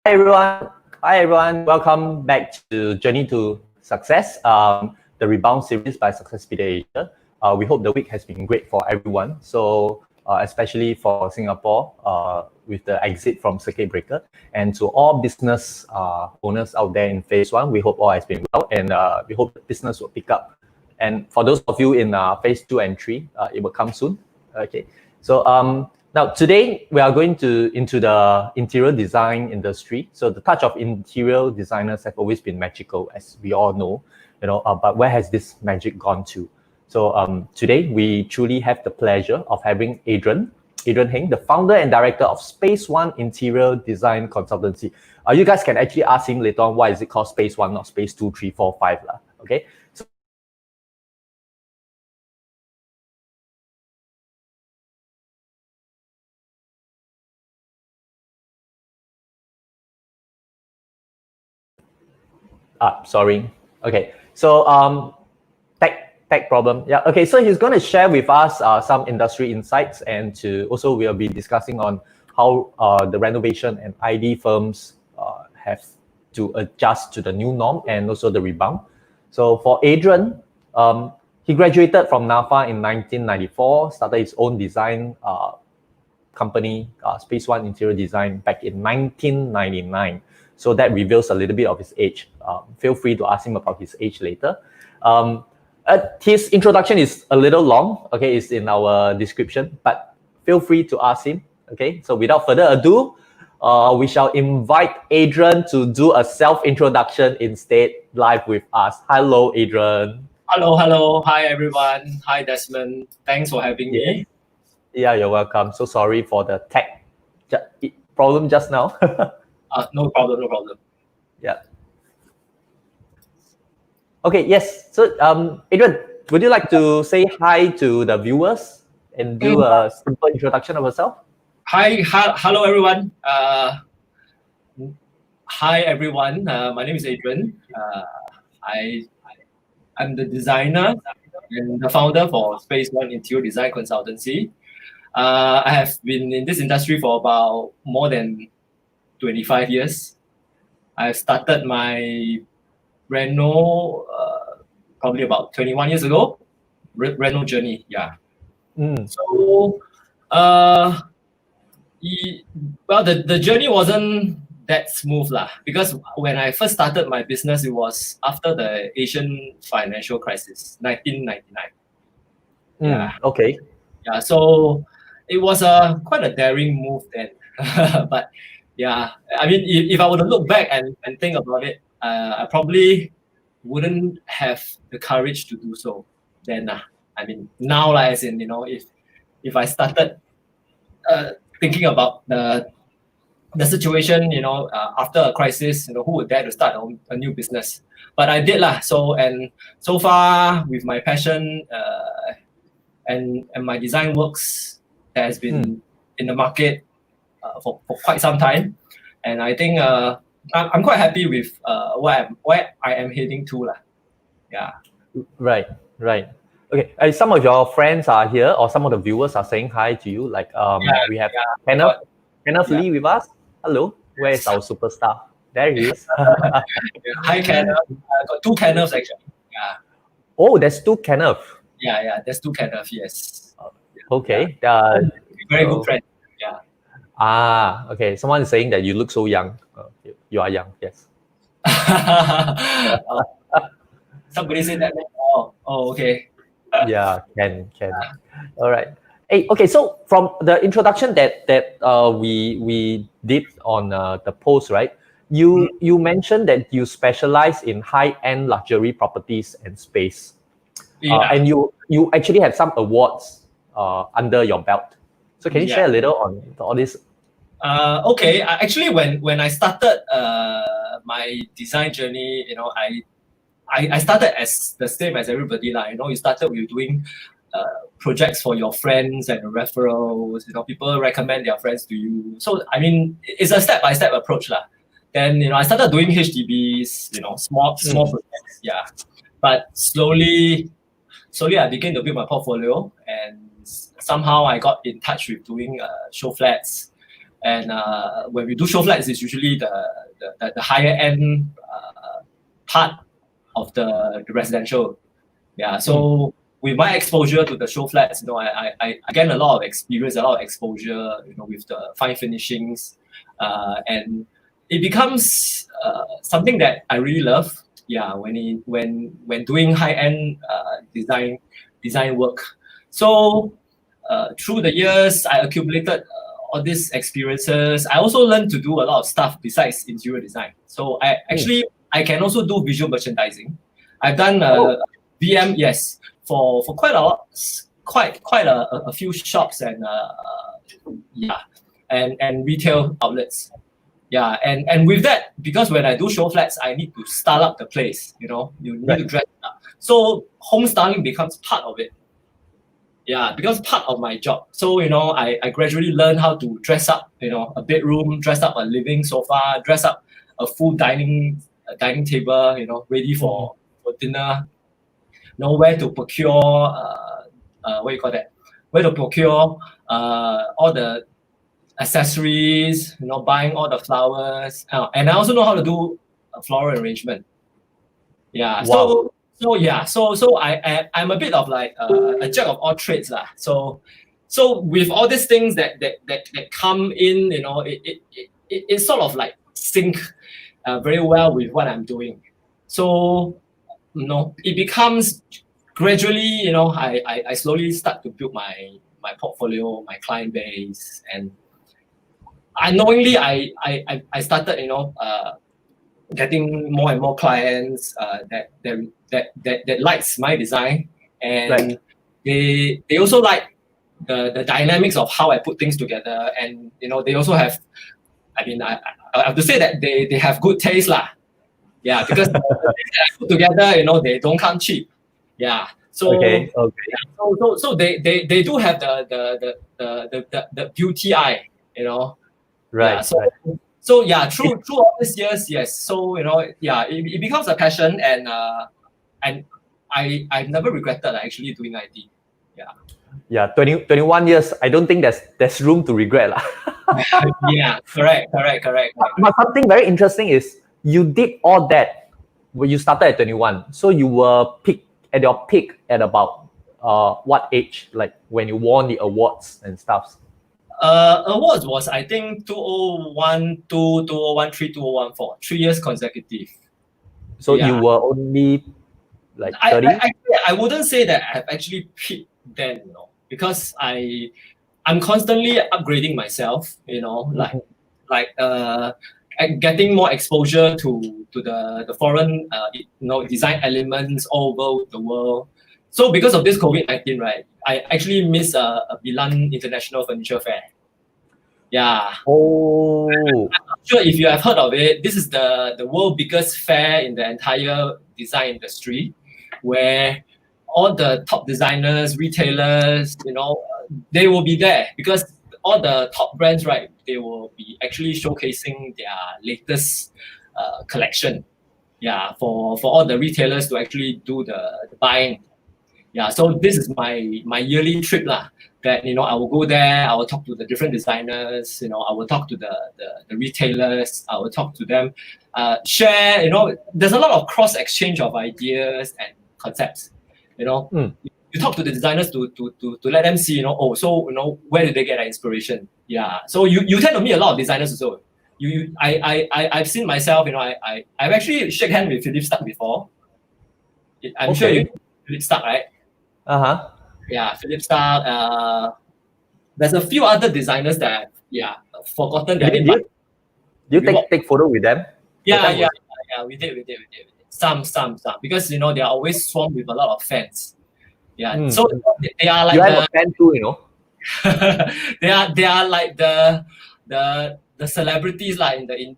Hi everyone. Hi everyone. Welcome back to Journey to Success, the Rebound series by Successpedia Asia. We hope the week has been great for everyone. So especially for Singapore with the exit from circuit breaker, and to all business owners out there in phase one, we hope all has been well, and we hope the business will pick up. And for those of you in phase 2 and 3, it will come soon. Okay. So now, today we are going into the interior design industry. So the touch of interior designers have always been magical, as we all know, but where has this magic gone to? So today we truly have the pleasure of having Adryan Heng, the founder and director of Spaceone Interior Design Consultancy. You guys can actually ask him later on why is it called Spaceone, not Space 2, 3, 4, 5 lah. Okay. Sorry. Okay. So tech problem. Yeah. Okay. So he's going to share with us some industry insights, and we'll be discussing on how the renovation and ID firms have to adjust to the new norm and also the rebound. So for Adrian, he graduated from Nafa in 1994, started his own design company, Spaceone Interior Design, back in 1999. So that reveals a little bit of his age. Feel free to ask him about his age later. His introduction is a little long, okay, it's in our description, but feel free to ask him, okay? So without further ado, we shall invite Adrian to do a self-introduction instead live with us. Hello, Adrian. Hello. Hi, everyone. Hi, Desmond. Thanks for having me. Yeah, you're welcome. So sorry for the tech problem just now. No problem. Yeah. Okay, yes. So, Adrian, would you like to say hi to the viewers and do a simple introduction of yourself? Hello, everyone. Hi, everyone. My name is Adrian. I'm the designer and the founder for Spaceone Interior Design Consultancy. I have been in this industry for about more than 25 years. I started my reno probably about 21 years ago, reno journey, yeah. So, the journey wasn't that smooth lah, because when I first started my business, it was after the Asian financial crisis, 1999. Yeah. Okay. Yeah, so it was quite a daring move then, but yeah, I mean, if I were to look back and think about it, I probably wouldn't have the courage to do so then. I mean, now, like, as in, if I started thinking about the situation, after a crisis, who would dare to start a new business? But I did lah. So far, with my passion and my design works that has been in the market for quite some time, and I think I'm quite happy with where I am heading to lah. Yeah. Right. Okay. Some of your friends are here, or some of the viewers are saying hi to you. Like we have Kenneth Lee with us. Hello. Where is our superstar? There he is. Hi, Kenneth. I got 2 Kenneths actually. Yeah. Oh, there's 2 Kenneth. Yeah. There's 2 Kenneth. Yes. Okay. Very good friend. Yeah. Okay. Someone is saying that you look so young. You are young. Yes. Somebody said that. Oh, okay. Yeah, can. All right. Hey, okay. So from the introduction that we did on the post, right? You mentioned that you specialize in high-end luxury properties and space, and you actually have some awards under your belt. So can you share a little on all this? Okay. Actually, when I started my design journey, I started as the same as everybody, lah. You started with doing projects for your friends and referrals. People recommend their friends to you. So I mean, it's a step-by-step approach, lah. Then I started doing HDBs, small projects, yeah. But slowly I began to build my portfolio, and somehow I got in touch with doing show flats. And when we do show flats, it's usually the higher end part of the residential. Yeah. So with my exposure to the show flats, I gained a lot of experience, a lot of exposure, with the fine finishings, and it becomes something that I really love. Yeah, when doing high end design work. So through the years, I accumulated all these experiences. I also learned to do a lot of stuff besides interior design. So I can also do visual merchandising. I've done VM, yes, for quite a lot, quite a few shops and and retail outlets. Yeah, and with that, because when I do show flats, I need to style up the place. You need to dress it up. So home styling becomes part of it. Yeah, because part of my job. So I gradually learned how to dress up. A bedroom, dress up a living sofa, dress up a full dining table. Ready for dinner. Where to procure. What you call that? Where to procure all the accessories, buying all the flowers, and I also know how to do a floral arrangement. Yeah. Wow. So I'm a bit of like a jack of all trades, lah. So with all these things that come in, it sort of like sync very well with what I'm doing. So it becomes gradually, I slowly start to build my portfolio, my client base, and unknowingly I started getting more and more clients that likes my design, and they also like the dynamics of how I put things together, and they also have, I have to say that they have good taste, lah. Yeah, because the things that I put together, they don't come cheap. Yeah. So okay. Yeah, so they do have the beauty eye, Right. Yeah, so yeah, through all these years, yes. So it becomes a passion, and I've never regretted actually doing IT. Yeah. Yeah, 21 years. I don't think there's room to regret, lah. Yeah, correct. But something very interesting is you did all that when you started at 21. So you were at your peak at about what age? Like when you won the awards and stuff? Awards was, I think, 2012, 2013, 2014, 3 years consecutive. So you were only like 30? I wouldn't say that I've actually peaked then, because I'm constantly upgrading myself, like getting more exposure to the foreign design elements all over the world. So because of this COVID-19, right, I actually missed a Milan International Furniture Fair. Yeah. Oh. I'm not sure if you have heard of it. This is the world's biggest fair in the entire design industry, where all the top designers, retailers, they will be there, because all the top brands, right, they will be actually showcasing their latest collection. Yeah, for all the retailers to actually do the buying. Yeah, so this is my yearly trip, lah. That I will go there, I will talk to the different designers, I will talk to the retailers, I will talk to them, share. There's a lot of cross exchange of ideas and concepts. You talk to the designers to let them see, where did they get that inspiration? Yeah, so you tend to meet a lot of designers also. I've seen myself, I've actually shaken hands with Philip Stark before. I'm sure you know Philip Stark, right? Yeah, Philip Stark. There's a few other designers that I've forgotten their name. Do you take photo with them? Yeah, we did. Some, because they are always swarmed with a lot of fans. Yeah, so they are like. You have a fan too, They are like the celebrities like in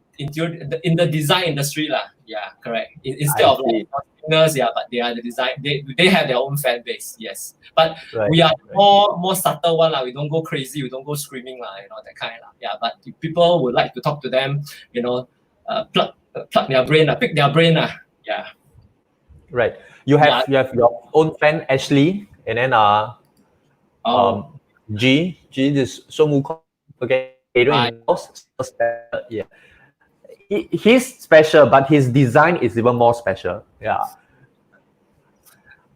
the design industry lah. Yeah, correct. Instead I of like see. singers, yeah, but they are the design. They have their own fan base. Yes, but Right. we are more subtle one lah. We don't go crazy. We don't go screaming lah. That kind lah. Yeah, but if people would like to talk to them, plug their brain, pick their brain lah. Yeah. Right. You have your own fan Ashley, and then G this Sun Wukong. Okay, Adrian yeah. He's special, but his design is even more special. Yeah.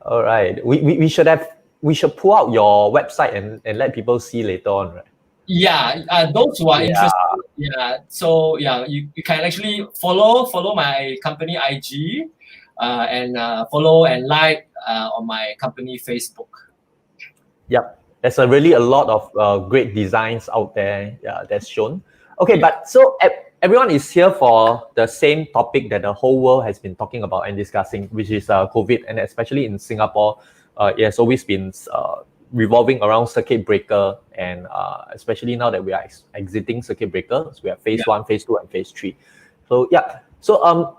All right. We should pull out your website and let people see later on, right? Yeah, those who are interested. Yeah, so yeah, you can actually follow my company IG, and follow and like on my company Facebook. Yep. There's really a lot of great designs out there. Yeah, that's shown. Okay, but so everyone is here for the same topic that the whole world has been talking about and discussing, which is COVID, and especially in Singapore, it has always been revolving around circuit breaker, and especially now that we are exiting circuit breaker, so we have phase 1, phase 2, and phase 3. So yeah, so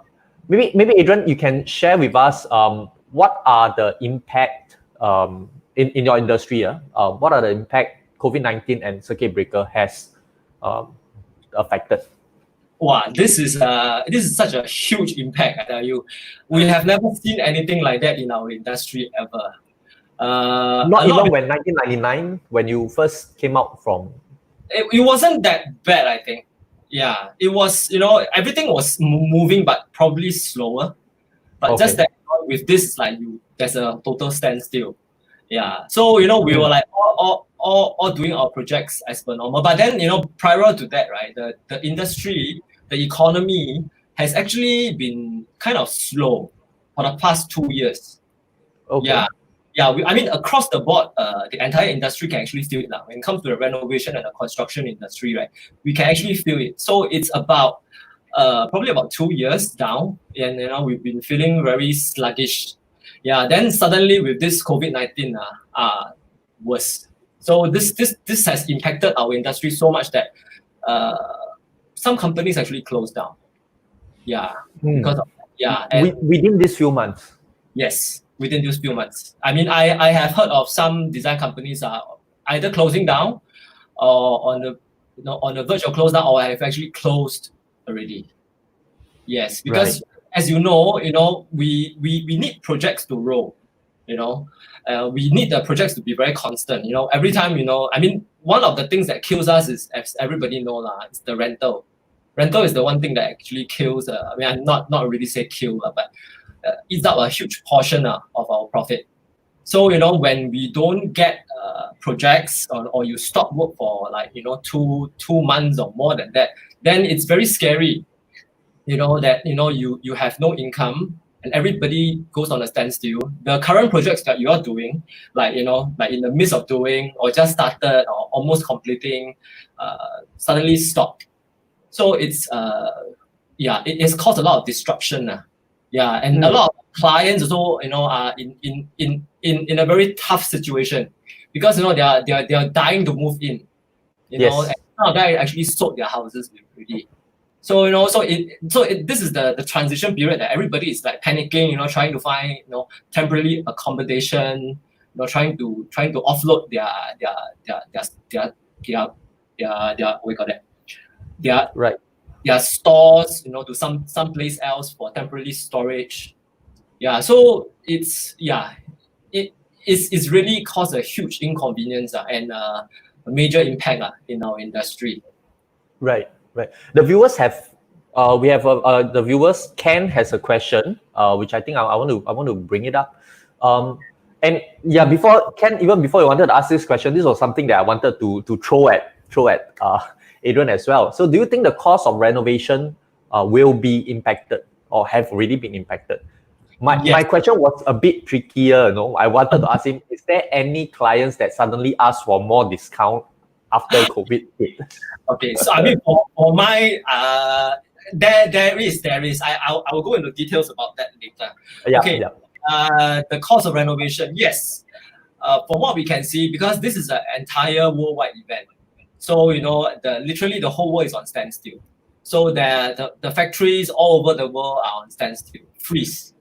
maybe Adrian, you can share with us what are the impact in your industry. What are the impact COVID-19 and circuit breaker has affected? Wow, this is such a huge impact. I tell you, we have never seen anything like that in our industry ever. Not even when 1999, when you first came out from. It wasn't that bad, I think. Yeah, it was. Everything was moving, but probably slower. But just that with this, like there's a total standstill. Yeah. So we were like all doing our projects as per normal. But then prior to that, right, the industry, the economy has actually been kind of slow for the past 2 years. Okay. Yeah. Yeah, I mean, across the board, the entire industry can actually feel it now. When it comes to the renovation and the construction industry, right, we can actually feel it. So it's about probably about 2 years down, and we've been feeling very sluggish. Yeah, then suddenly with this COVID-19, worse. So this has impacted our industry so much that some companies actually closed down. Yeah, because of that. Yeah, and within these few months. Yes. Within these few months. I mean, I have heard of some design companies are either closing down or on the verge of close down, or have actually closed already. Yes, because as you know, we need projects to roll. We need the projects to be very constant. Every time, I mean, one of the things that kills us is, as everybody know, it's the rental. Rental is the one thing that actually kills. I mean, I'm not really say kill, but eats up a huge portion of our profit. So when we don't get projects, or you stop work for like 2 months or more than that, then it's very scary. That you have no income and everybody goes on a standstill. The current projects that you are doing, like in the midst of doing or just started or almost completing, suddenly stopped. So it's it has caused a lot of disruption. Yeah, and a lot of clients also, are in a very tough situation because they are dying to move in. And some of them actually sold their houses already. So this is the transition period that everybody is like panicking, trying to find temporary accommodation, trying to offload their what we call that, their stores, to some place else for temporary storage. Yeah, so it's really caused a huge inconvenience and a major impact in our industry. Right. The viewers have the viewers, Ken has a question, which I think I want to bring it up. And yeah, before you wanted to ask this question, this was something that I wanted to throw at Adrian as well. So do you think the cost of renovation will be impacted or have already been impacted? My question was a bit trickier. I wanted to ask him, is there any clients that suddenly ask for more discount after COVID hit? Okay, so I mean, for my there is. I will go into details about that later. The cost of renovation, yes. from what we can see, because this is an entire worldwide event, so literally the whole world is on standstill. So the factories all over the world are on standstill, freeze.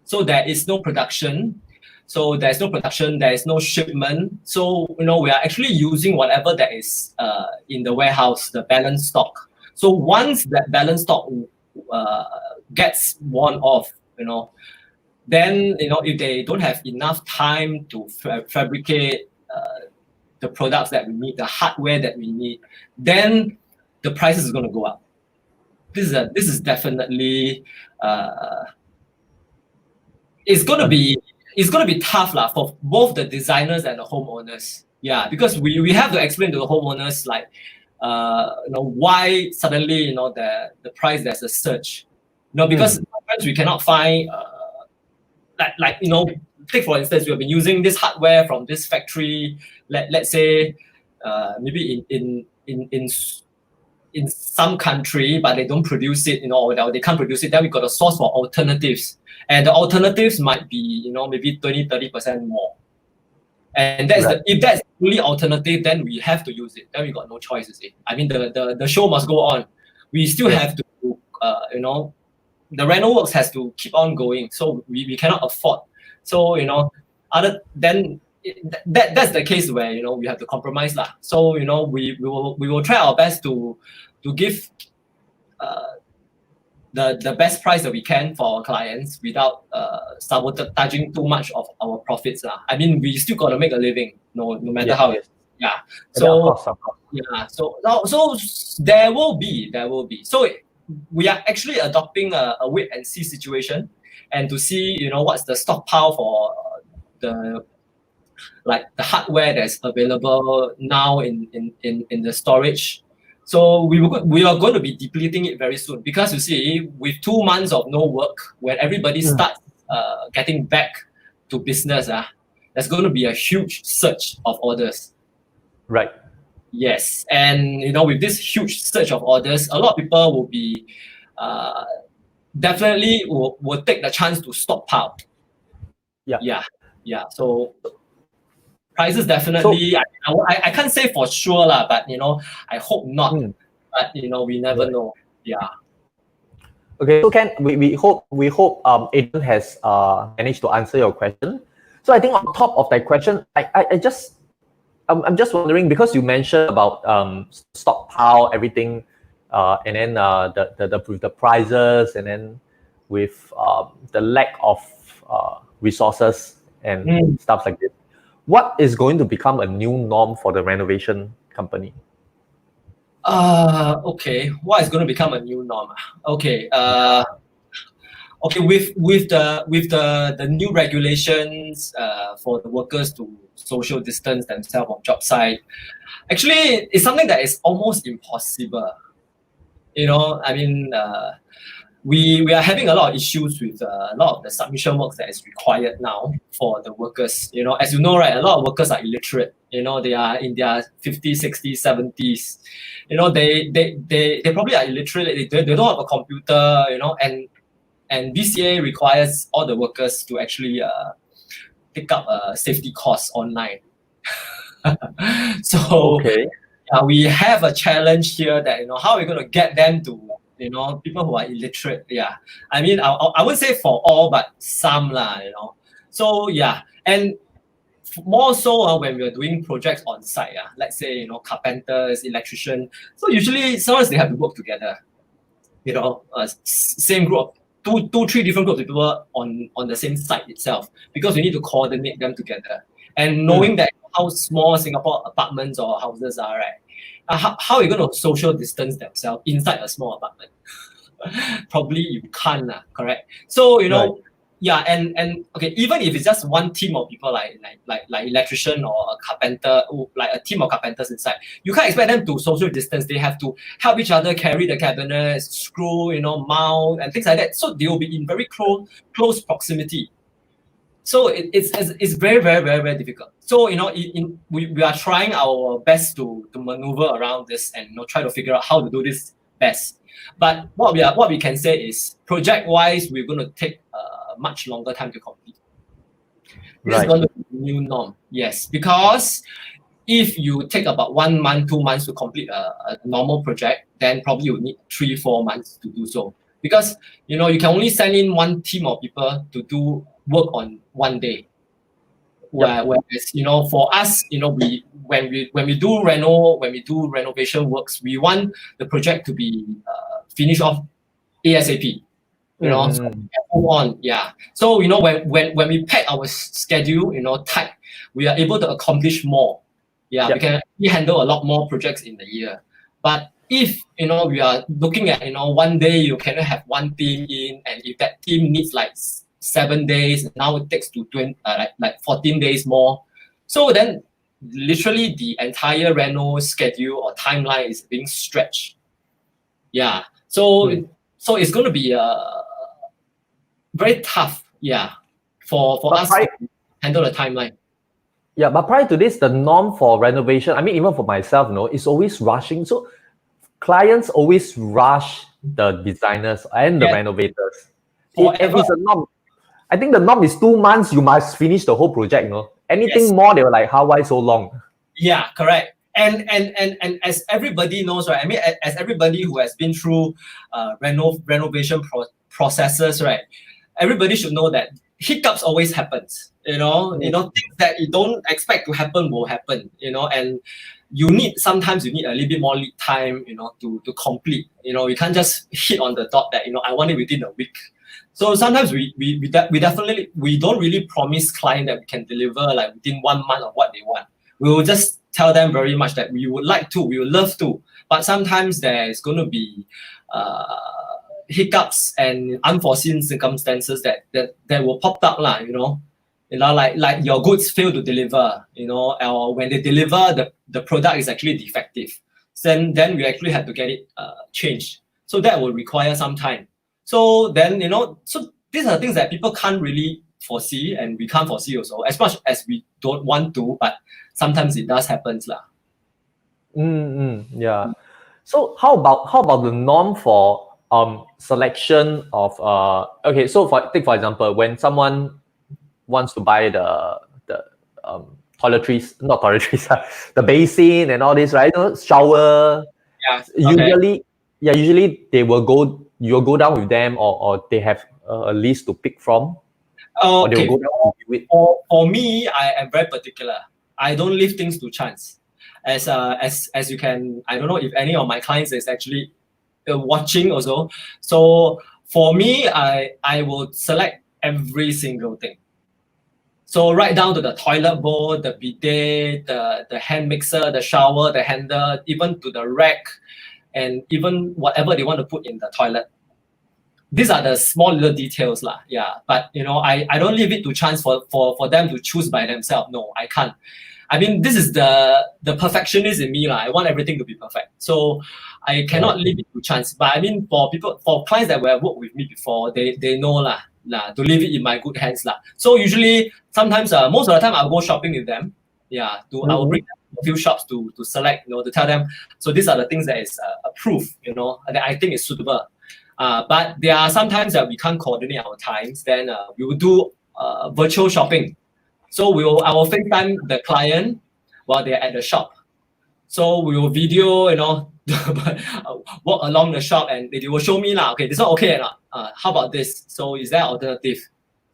So there is no production. So there's no production, there is no shipment. So we are actually using whatever that is in the warehouse, the balance stock. So once that balance stock gets worn off, then if they don't have enough time to fabricate the products that we need, the hardware that we need, then the prices is going to go up. This is definitely it's going to be tough for both the designers and the homeowners. Yeah, because we have to explain to the homeowners like why suddenly the price there's a surge. Because sometimes we cannot find take for instance, we have been using this hardware from this factory, let's say maybe in some country, but they don't produce it, or they can't produce it, then we got to source for alternatives. And the alternatives might be, maybe 20-30% more. And if that's really alternative, then we have to use it. Then we got no choice, you see. I mean, the show must go on. We still have to, the reno works has to keep on going. So we cannot afford. So, that's the case where we have to compromise lah. So we will try our best to give the best price that we can for our clients without sabotaging too much of our profits lah. I mean, we still got to make a living, no matter how it. Yeah. So of course. yeah. So there will be. So we are actually adopting a wait and see situation, and to see what's the stockpile for the hardware that's available now in the storage. So we are going to be depleting it very soon, because you see, with 2 months of no work, when everybody starts getting back to business, there's going to be a huge surge of orders. Right. Yes, and with this huge surge of orders, a lot of people will be definitely will take the chance to stockpile. Yeah. So prices definitely. I can't say for sure lah, but I hope not. But we never know. Yeah. Okay, so Ken, we hope Adrian has managed to answer your question. So I think on top of that question, I'm just wondering, because you mentioned about stockpile, everything, and then the prices, and then with the lack of resources and stuff like this. What is going to become a new norm for the renovation company? Okay. What is going to become a new norm? Okay. With the new regulations for the workers to social distance themselves on job site, actually it's something that is almost impossible. I mean, we are having a lot of issues with a lot of the submission works that is required now for the workers. As you know, right, a lot of workers are illiterate. They are in their 50s, 60s, 70s. They probably are illiterate. They don't have a computer. And BCA requires all the workers to actually pick up a safety course online. So we have a challenge here that how are we going to get them to people who are illiterate. Yeah, I mean, I wouldn't say for all, but some lah. So yeah, and more so when we're doing projects on site. Let's say carpenters, electrician. So usually sometimes they have to work together. Same group. Two, 3 different groups of people on the same site itself, because we need to coordinate them together. And knowing that how small Singapore apartments or houses are, right? How are you going to social distance themselves inside a small apartment? Probably you can't, correct? So yeah, and okay, even if it's just one team of people like electrician or a carpenter, like a team of carpenters inside, you can't expect them to social distance. They have to help each other carry the cabinets, screw, mount, and things like that. So they will be in very close proximity. So it's very, very, very, very difficult. So we are trying our best to maneuver around this and try to figure out how to do this best. But what we can say is, project wise, we're going to take much longer time to complete. This is Right. going to be the new norm. Yes, because if you take about 1 month, 2 months to complete a normal project, then probably you need 3-4 months to do so. Because you can only send in one team of people to do work on one day. Yep. Whereas for us, we when we do renovation works, we want the project to be finished off ASAP. So we can move on. Yeah. So when we pack our schedule, tight, we are able to accomplish more. Yeah, Yep. we can actually handle a lot more projects in the year. But if we are looking at one day you cannot have one team in, and if that team needs like 7 days, now it takes to 14 days more. So then literally the entire reno schedule or timeline is being stretched. Yeah. So it's going to be very tough, for us to handle the timeline. Yeah, but prior to this, the norm for renovation, I mean, even for myself, is always rushing. So clients always rush the designers and the renovators. And it's a norm. I think the norm is 2 months, you must finish the whole project, Anything more, they were like, why so long? Yeah, correct. And as everybody knows, right? I mean, as everybody who has been through renovation processes, right? Everybody should know that hiccups always happens. Things that you don't expect to happen will happen. And sometimes you need a little bit more lead time, to complete. You can't just hit on the dot that I want it within a week. So sometimes we definitely don't really promise client that we can deliver like within 1 month of what they want. We will just tell them very much that we would love to, but sometimes there is going to be hiccups and unforeseen circumstances that will pop up, like your goods fail to deliver, or when they deliver, the product is actually defective. Then we actually have to get it changed. So that will require some time. So then, so these are things that people can't really foresee, and we can't foresee also, as much as we don't want to, but sometimes it does happen. Yeah. So how about the norm for selection of okay, so take for example, when someone wants to buy the toiletries, not toiletries, the basin and all this, right? Shower. Yeah. Okay. Usually you'll go down with them, or they have a list to pick from, or they'll Okay. go down with it. For me, I am very particular. I don't leave things to chance. As you can, I don't know if any of my clients is actually watching also. So for me, I will select every single thing. So right down to the toilet bowl, the bidet, the hand mixer, the shower, the handle, even to the rack, and even whatever they want to put in the toilet. These are the small little details, lah. Yeah, but I don't leave it to chance for them to choose by themselves. No, I can't. I mean, this is the perfectionist in me, lah. I want everything to be perfect, so I cannot leave it to chance. But I mean, for clients that have worked with me before, they know, lah, to leave it in my good hands, lah. So usually, sometimes, most of the time, I'll go shopping with them. Yeah, I will bring them to a few shops to select, to tell them. So these are the things that is approved, that I think is suitable. But there are sometimes that we can't coordinate our times. Then we will do virtual shopping. So I will FaceTime the client while they're at the shop. So we will video, walk along the shop, and they will show me, okay, this one okay or not? How about this? So is there an alternative?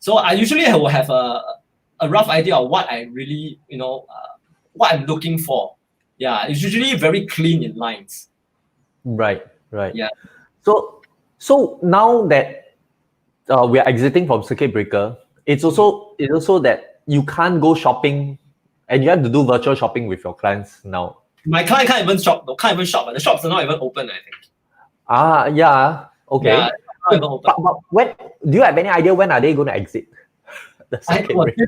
So I usually will have a rough idea of what I really, what I'm looking for. Yeah, it's usually very clean in lines. Right. Yeah. So now that we are exiting from circuit breaker, it's also that you can't go shopping, and you have to do virtual shopping with your clients now. My client can't even shop. The shops are not even open, I think. Yeah. Okay. Yeah, not even open. But when do you have any idea when are they going to exit the circuit breaker?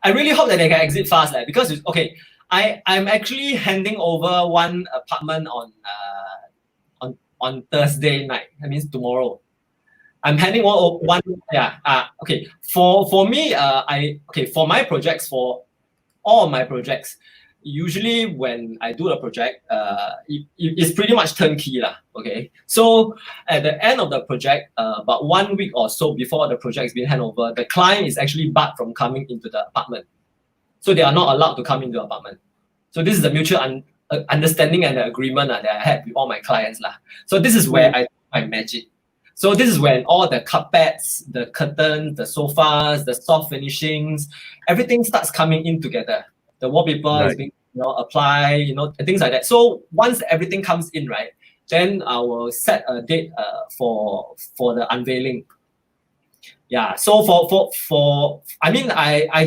I really hope that they can exit fast, because I'm actually handing over one apartment on Thursday night. That means tomorrow. I'm handing one. Yeah. For me, for my projects, for all my projects, usually when I do the project, it's pretty much turnkey lah. Okay, so at the end of the project, about 1 week or so before the project is being handed over, the client is actually barred from coming into the apartment, so they are not allowed to come into the apartment. So this is the mutual understanding and the agreement that I had with all my clients lah. So this is where I do my magic. So this is when all the carpets, the curtains, the sofas, the soft finishings, everything starts coming in together. The wallpaper is being applied, things like that. So once everything comes in, right, then I will set a date for the unveiling. Yeah. So I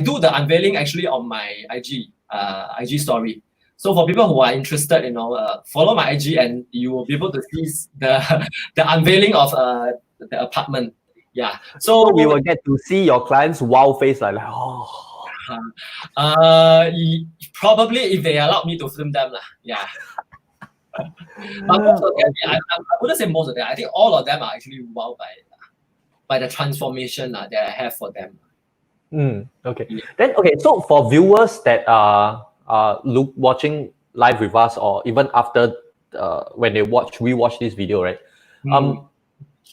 do the unveiling actually on my IG story. So for people who are interested, follow my IG and you will be able to see the unveiling of the apartment. Yeah. So we will get to see your clients' wow face, like oh. Probably if they allow me to film them, lah. Yeah. But most of them, I wouldn't say most of them. I think all of them are actually wowed by the transformation that I have for them. Okay. Then so for viewers that are watching live with us, or even after when they rewatch this video, right?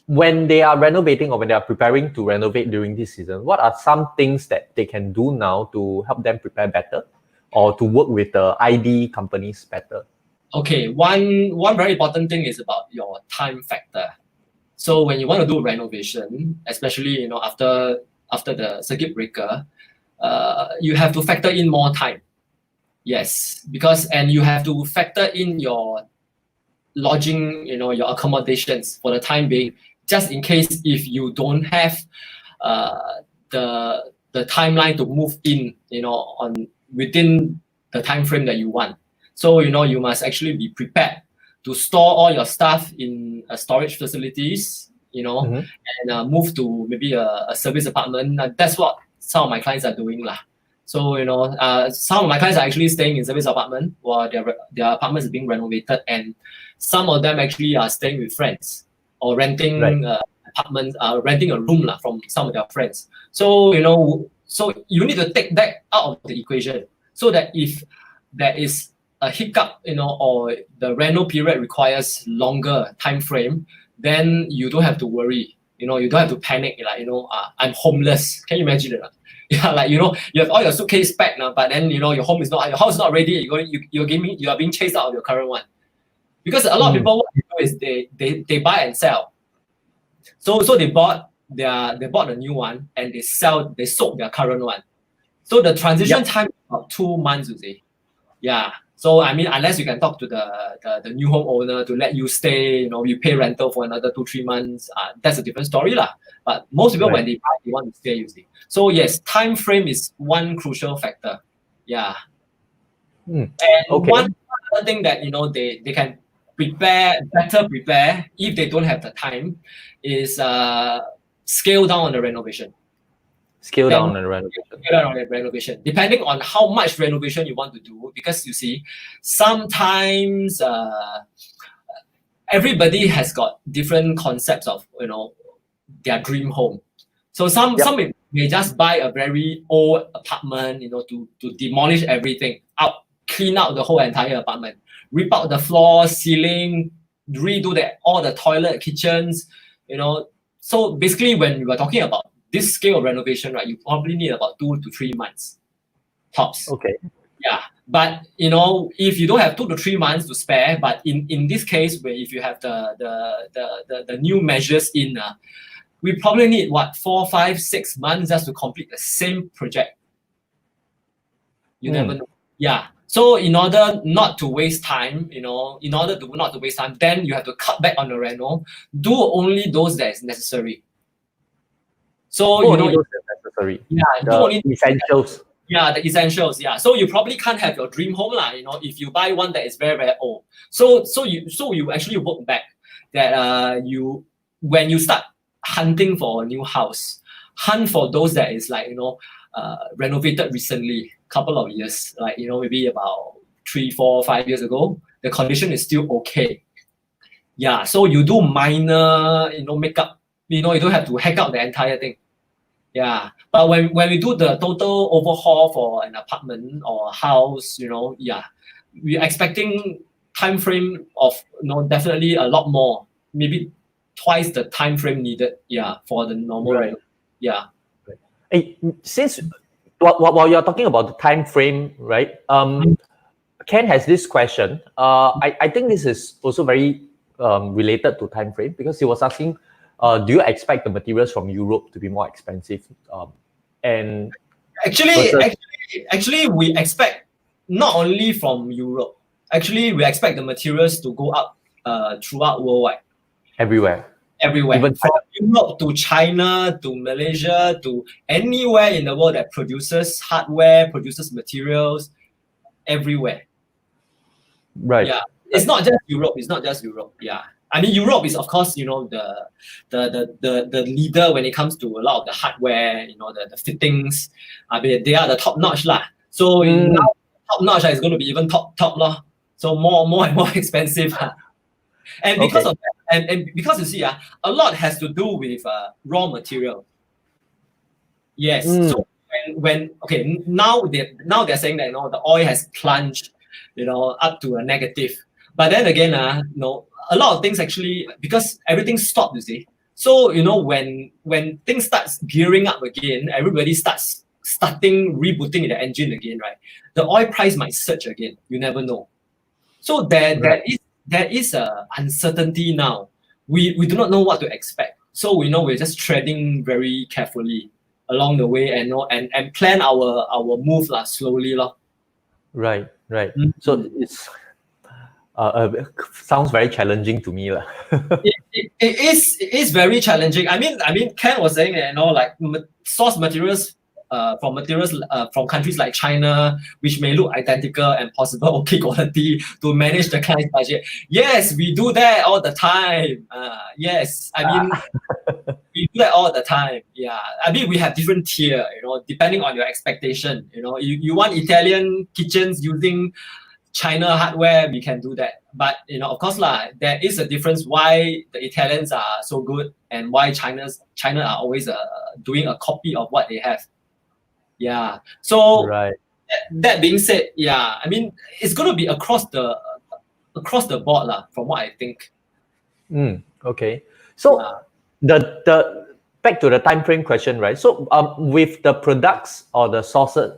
When they are renovating or when they are preparing to renovate during this season, what are some things that they can do now to help them prepare better or to work with the ID companies better? Okay, one very important thing is about your time factor. So when you want to do renovation, especially after the circuit breaker, you have to factor in more time. Yes, and you have to factor in your lodging, your accommodations for the time being, just in case if you don't have the timeline to move in, within the time frame that you want. So you must actually be prepared to store all your stuff in storage facilities, and move to maybe a service apartment. That's what some of my clients are doing lah. So some of my clients are actually staying in service apartment while their apartments is being renovated, and some of them actually are staying with friends or renting apartments, renting a room from some of their friends. So so you need to take that out of the equation, so that if there is a hiccup, or the reno period requires longer time frame, then you don't have to worry. You don't have to panic. Like I'm homeless. Can you imagine it? Yeah, you have all your suitcase packed now, but then your house is not ready. You are being chased out of your current one, because a lot of people, what they do is they buy and sell. So they bought a new one and they sold their current one. So the transition time is about 2 months, you see. Yeah. So I mean, unless you can talk to the new home owner to let you stay, you pay rental for another 2-3 months. That's a different story lah. But most people when they buy, they want to stay, you see. So yes, time frame is one crucial factor. Yeah. And one other thing that they can better prepare if they don't have the time is scale down on the renovation. Scale down on the renovation, depending on how much renovation you want to do, because you see, sometimes everybody has got different concepts of their dream home. So some may just buy a very old apartment, to demolish everything out, clean out the whole entire apartment, rip out the floor, ceiling, redo all the toilet, kitchens, So basically, when we are talking about this scale of renovation, right, you probably need about 2 to 3 months, tops. Okay. Yeah, but if you don't have 2 to 3 months to spare, but in this case, where if you have the new measures in, we probably need 4, 5, 6 months just to complete the same project. You never know. Yeah. So in order not to waste time, then you have to cut back on the reno. Do only those that is necessary. So those necessary. Yeah, the essentials. Yeah, the essentials. Yeah. So you probably can't have your dream home lah. If you buy one that is very, very old. So you actually work back that when you start hunting for a new house, hunt for those that is like renovated recently, couple of years, like maybe about 3, 4, 5 years ago. The condition is still okay. Yeah. So you do minor makeup. You don't have to hack out the entire thing. Yeah, but when we do the total overhaul for an apartment or a house, yeah, we're expecting time frame of definitely a lot more, maybe twice the time frame needed. Yeah, for the normal Right. Yeah. Hey, since while you're talking about the time frame, right? Ken has this question. I think this is also very related to time frame because he was asking, do you expect the materials from Europe to be more expensive? And Actually, versus actually, we expect not only from Europe. Actually, we expect the materials to go up throughout worldwide, everywhere, everywhere, even from China. Europe to China to Malaysia to anywhere in the world that produces hardware, produces materials, everywhere. Right. Yeah, it's not just Europe. It's not just Europe. Yeah, I mean Europe is of course the leader when it comes to a lot of the hardware. The fittings. I mean they are the top notch lah. So now top notch is going to be even top lah. So more and more expensive. And because Okay. of that, and because you see a lot has to do with raw material. Yes. So when okay now they're saying that the oil has plunged up to a negative, but then again a lot of things actually because everything stopped, you see. So when things starts gearing up again, everybody starting rebooting the engine again, right? The oil price might surge again. You never know. So there is a uncertainty now. We do not know what to expect. So we're just treading very carefully along the way and plan our move slowly lah. Right. So it's sounds very challenging to me lah. It is very challenging. I mean Ken was saying that like source materials from countries like China, which may look identical and possible okay quality to manage the client's budget. Yes, we do that all the time. Yes, I mean we do that all the time. Yeah, I mean we have different tier. Depending on your expectation. You want Italian kitchens using China hardware, we can do that. But of course there is a difference why the Italians are so good and why China are always doing a copy of what they have. Yeah. So Right. that being said, yeah, I mean it's gonna be across the board from what I think. Okay. So the back to the time frame question, right? So with the products or the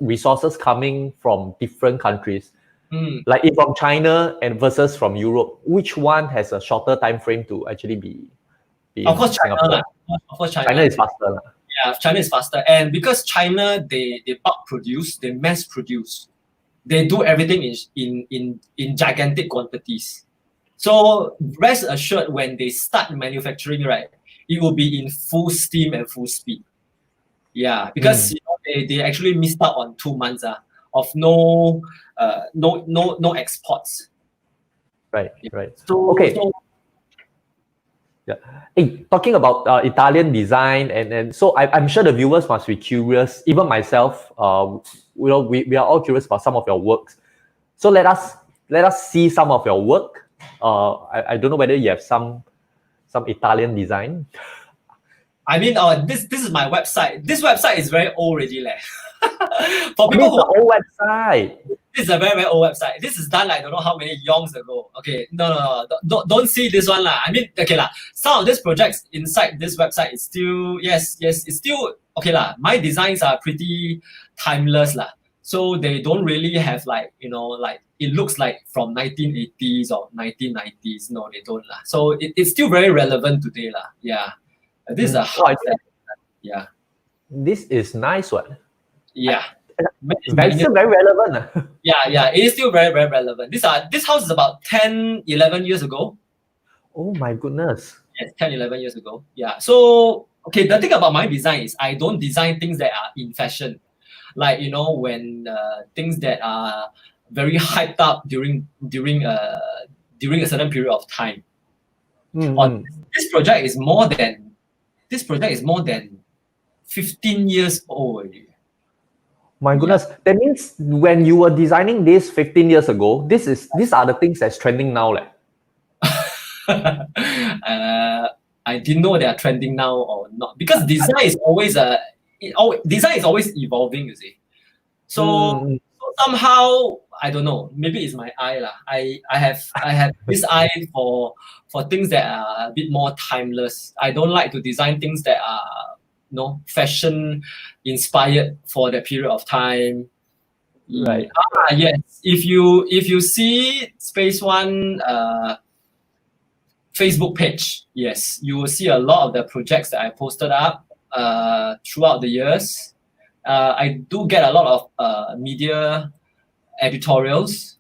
resources coming from different countries, like if from China and versus from Europe, which one has a shorter time frame to actually be Of course, in Singapore? Of course, China is faster. Yeah, China is faster, and because China they bulk produce, they mass produce, they do everything in gigantic quantities. So rest assured, when they start manufacturing, right, it will be in full steam and full speed. Yeah, because they actually missed out on 2 months of no exports. Right. So, okay. Yeah. Hey, talking about Italian design, and so I'm sure the viewers must be curious. Even myself, we are all curious about some of your works. So let us see some of your work. I don't know whether you have some Italian design. I mean, this is my website. This website is very old already, For people who old website. This is a very, very old website. This is done I don't know how many yongs ago. Okay, no, don't see this one I mean, okay some of these projects inside this website is still yes, it's still okay My designs are pretty timeless So they don't really have like it looks like from 1980s or 1990s. No, they don't So it's still very relevant today Yeah, this is a yeah. This is nice one. Yeah. Still very relevant. Yeah, it is still very, very relevant. This house is about 10, 11 years ago. Oh my goodness. Yes, 10, 11 years ago. Yeah. So, okay, the thing about my design is I don't design things that are in fashion. Like, when things that are very hyped up during a certain period of time. This project is more than 15 years old. My goodness, that means when you were designing this 15 years ago, these are the things that's trending now. I didn't know they are trending now or not because design is always design is always evolving, you see. So somehow, I don't know, maybe it's my eye lah. I have this eye for things that are a bit more timeless. I don't like to design things that are fashion inspired for that period of time. Right. Yes. If you see Spaceone Facebook page, yes, you will see a lot of the projects that I posted up throughout the years. I do get a lot of media editorials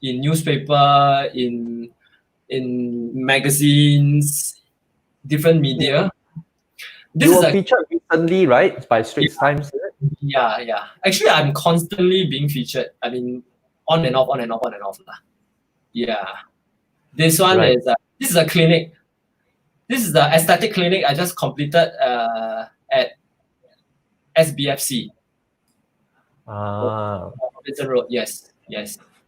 in newspaper, in magazines, different media. You were featured recently, right, by Straits Times? Yeah. Actually, I'm constantly being featured. I mean, on and off. Yeah. This one is this is a clinic. This is the aesthetic clinic I just completed at SBFC. Robinson Road. Yes.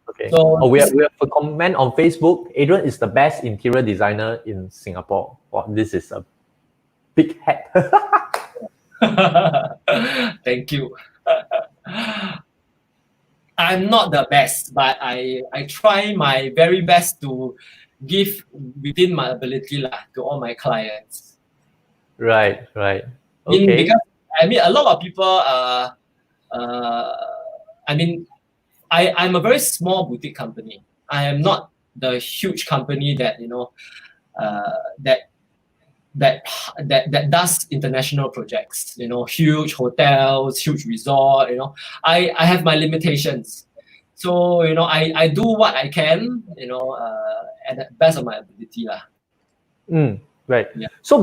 Okay. So we have a comment on Facebook. Adrian is the best interior designer in Singapore. Wow, this is a big hat. Thank you. I'm not the best, but I try my very best to give within my ability to all my clients. Right. Okay. Okay. Because a lot of people I'm a very small boutique company. I am not the huge company that that does international projects, huge hotels, huge resort, I have my limitations. So, I do what I can, at the best of my ability. Right. Yeah. So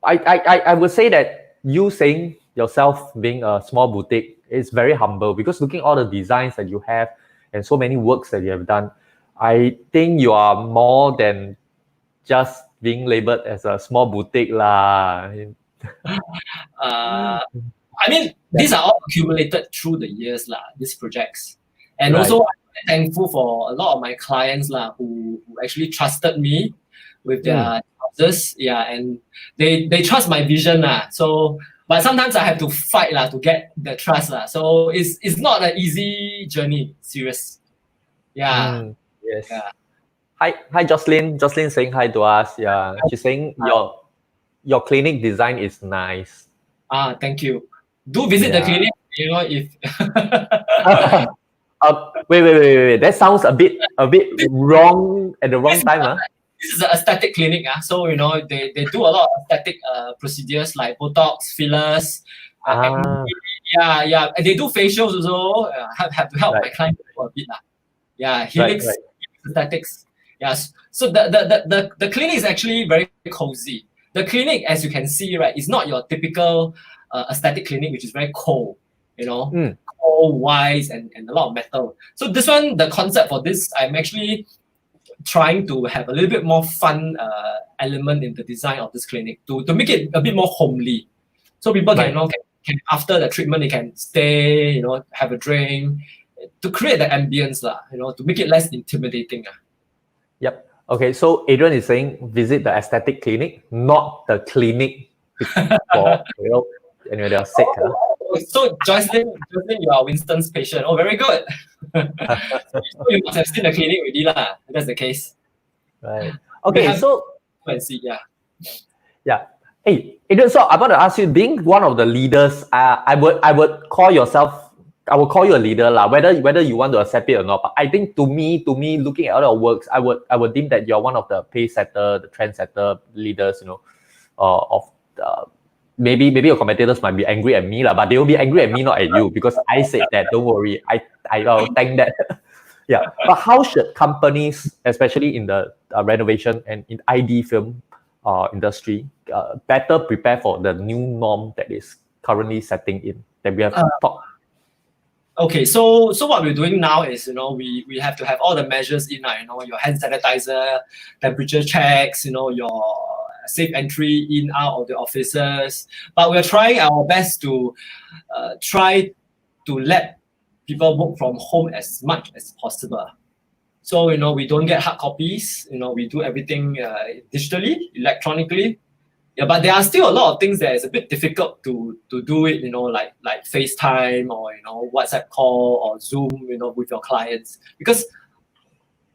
I would say that you saying yourself being a small boutique is very humble, because looking at all the designs that you have and so many works that you have done, I think you are more than just being labeled as a small boutique lah. These are all accumulated through the years these projects. And also, I'm thankful for a lot of my clients who actually trusted me with their houses. Yeah, and they trust my vision So, but sometimes I have to fight to get the trust So it's not an easy journey. Serious. Yeah. Yes. Yeah. Hi, Jocelyn. Jocelyn saying hi to us. Yeah, she's saying your clinic design is nice. Thank you. Do visit the clinic. If wait. That sounds a bit wrong at the wrong time. This is an aesthetic clinic. So they do a lot of aesthetic procedures like Botox, fillers. Yeah. And they do facials also. Have to help my clients a bit. Yeah, helix, aesthetics. Yes. So the clinic is actually very cozy. The clinic, as you can see, is not your typical aesthetic clinic, which is very cold. Cold, white, and a lot of metal. So this one, the concept for this, I'm actually trying to have a little bit more fun element in the design of this clinic to make it a bit more homely. So people can after the treatment, they can stay, have a drink, to create the ambience, to make it less intimidating. Yep. Okay, so Adrian is saying visit the aesthetic clinic, not the clinic for anyway, they are sick. So Jocelyn, you are Winston's patient. Oh, very good. So you must have seen the clinic already lah. That's the case. Right. Okay, so let's see. Yeah. Hey, Adrian, so I want to ask you, being one of the leaders, I would call yourself. I will call you a leader lah, whether you want to accept it or not. But I think to me, looking at all your works, I would deem that you're one of the pace setter, the trend setter leaders. Maybe your competitors might be angry at me lah, but they will be angry at me, not at you, because I said that. Don't worry, I'll thank that. Yeah. But how should companies, especially in the renovation and in ID film industry, better prepare for the new norm that is currently setting in, that we have talked? Okay, so what we're doing now is, we have to have all the measures in, your hand sanitizer, temperature checks, your safe entry in, out of the offices. But we're trying our best to try to let people work from home as much as possible. So, we don't get hard copies, we do everything digitally, electronically. Yeah, but there are still a lot of things that is a bit difficult to do it, like FaceTime or WhatsApp call or Zoom, with your clients, because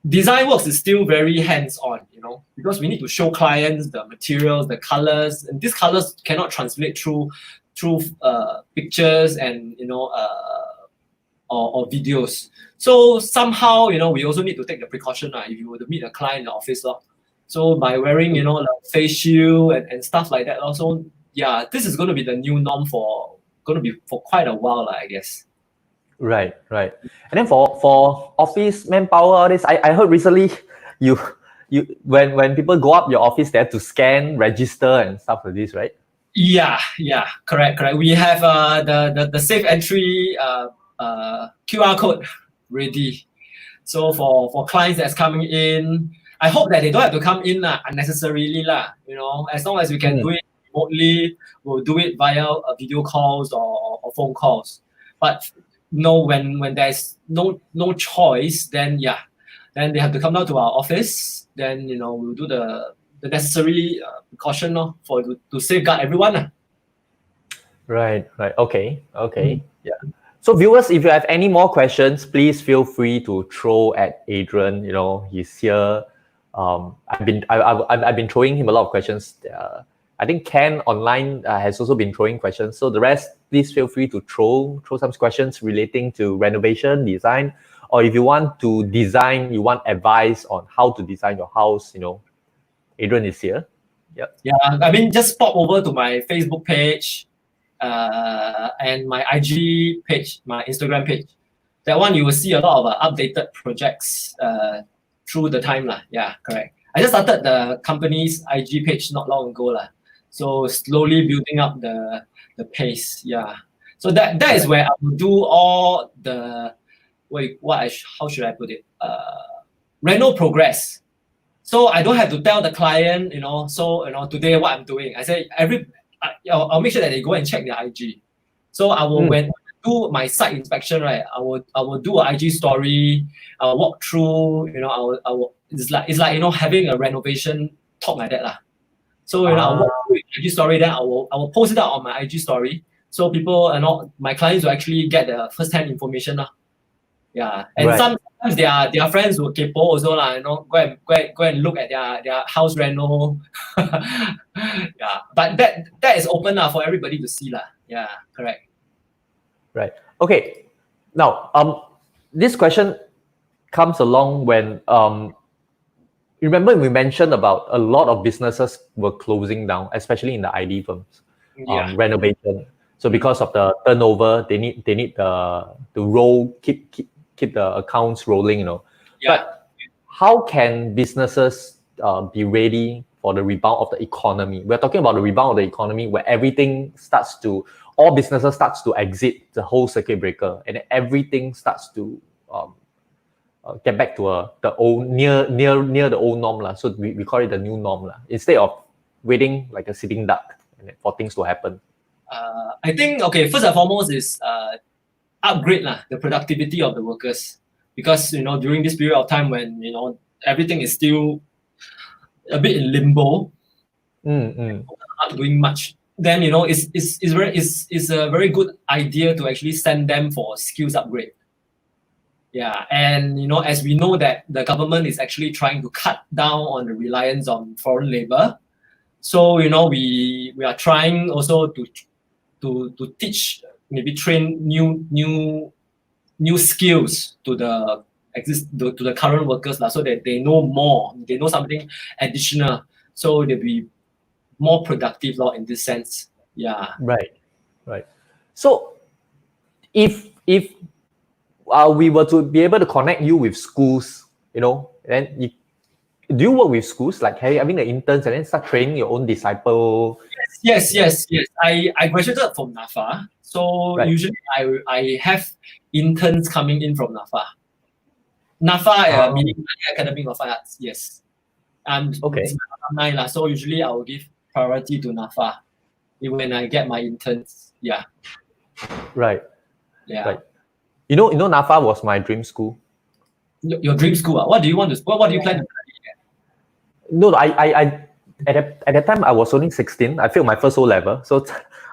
design works is still very hands-on, because we need to show clients the materials, the colors, and these colors cannot translate through pictures and or videos. So somehow we also need to take the precaution if you were to meet a client in the office. So by wearing like face shield and stuff like that also, yeah, this is going to be the new norm for quite a while, I guess. Right. And then for office manpower, all this, I heard recently you when people go up your office, they have to scan, register, and stuff like this, right? Yeah, correct. We have the safe entry QR code ready. So for clients that's coming in, I hope that they don't have to come in unnecessarily as long as we can do it remotely, we'll do it via video calls or phone calls. But when there's no choice, then they have to come down to our office. Then we'll do the necessary precaution to safeguard everyone. Right. Okay. Yeah. So viewers, if you have any more questions, please feel free to throw at Adrian. He's here. I've been throwing him a lot of questions. I think Ken online has also been throwing questions. So the rest, please feel free to throw some questions relating to renovation, design, or if you want to design, you want advice on how to design your house. Adrian is here. Yep. Yeah, just pop over to my Facebook page and my IG page, my Instagram page. That one you will see a lot of updated projects through the time. Yeah, correct. I just started the company's IG page not long ago. So slowly building up the pace. Yeah. So that is where I will do all the how should I put it? Reno progress. So I don't have to tell the client, today what I'm doing. I say I'll make sure that they go and check their IG. So I will when I do my site inspection, right? I will do an IG story. I'll walk through. I will. It's like having a renovation talk like that. So I'll walk through the IG story. Then I will post it out on my IG story. So people and all my clients will actually get the first-hand information. Yeah, and sometimes their friends will kepo also go and look at their house reno. Yeah, but that is open for everybody to see . Yeah, correct. Right. Okay. Now, this question comes along when remember we mentioned about a lot of businesses were closing down, especially in the ID firms, renovation. So because of the turnover, they need to roll, keep the accounts rolling, Yeah. But how can businesses be ready for the rebound of the economy? We're talking about the rebound of the economy where all businesses starts to exit the whole circuit breaker and everything starts to get back to the old near the old norm. So we call it the new norm instead of waiting like a sitting duck for things to happen. I think first and foremost is upgrade the productivity of the workers, because during this period of time when everything is still a bit in limbo, not doing much, then it's a very good idea to actually send them for skills upgrade. Yeah, and as we know that the government is actually trying to cut down on the reliance on foreign labor, so we are trying also to teach, maybe train new skills to the current workers so that they know more, they know something additional, so they'll be more productive in this sense. Yeah. Right. So if we were to be able to connect you with schools, then do you work with schools, like having the interns and then start training your own disciple? Yes. I graduated from Nafa, so usually I have interns coming in from Nafa. Nafa meaning Academy of Arts. Yes. It's my alumni, so usually I will give priority to Nafa when I get my interns. Yeah. Right. Yeah. Right. Nafa was my dream school. Your dream school? What do you want to? What do you plan to study? No, I at that time I was only 16. I failed my first O level. So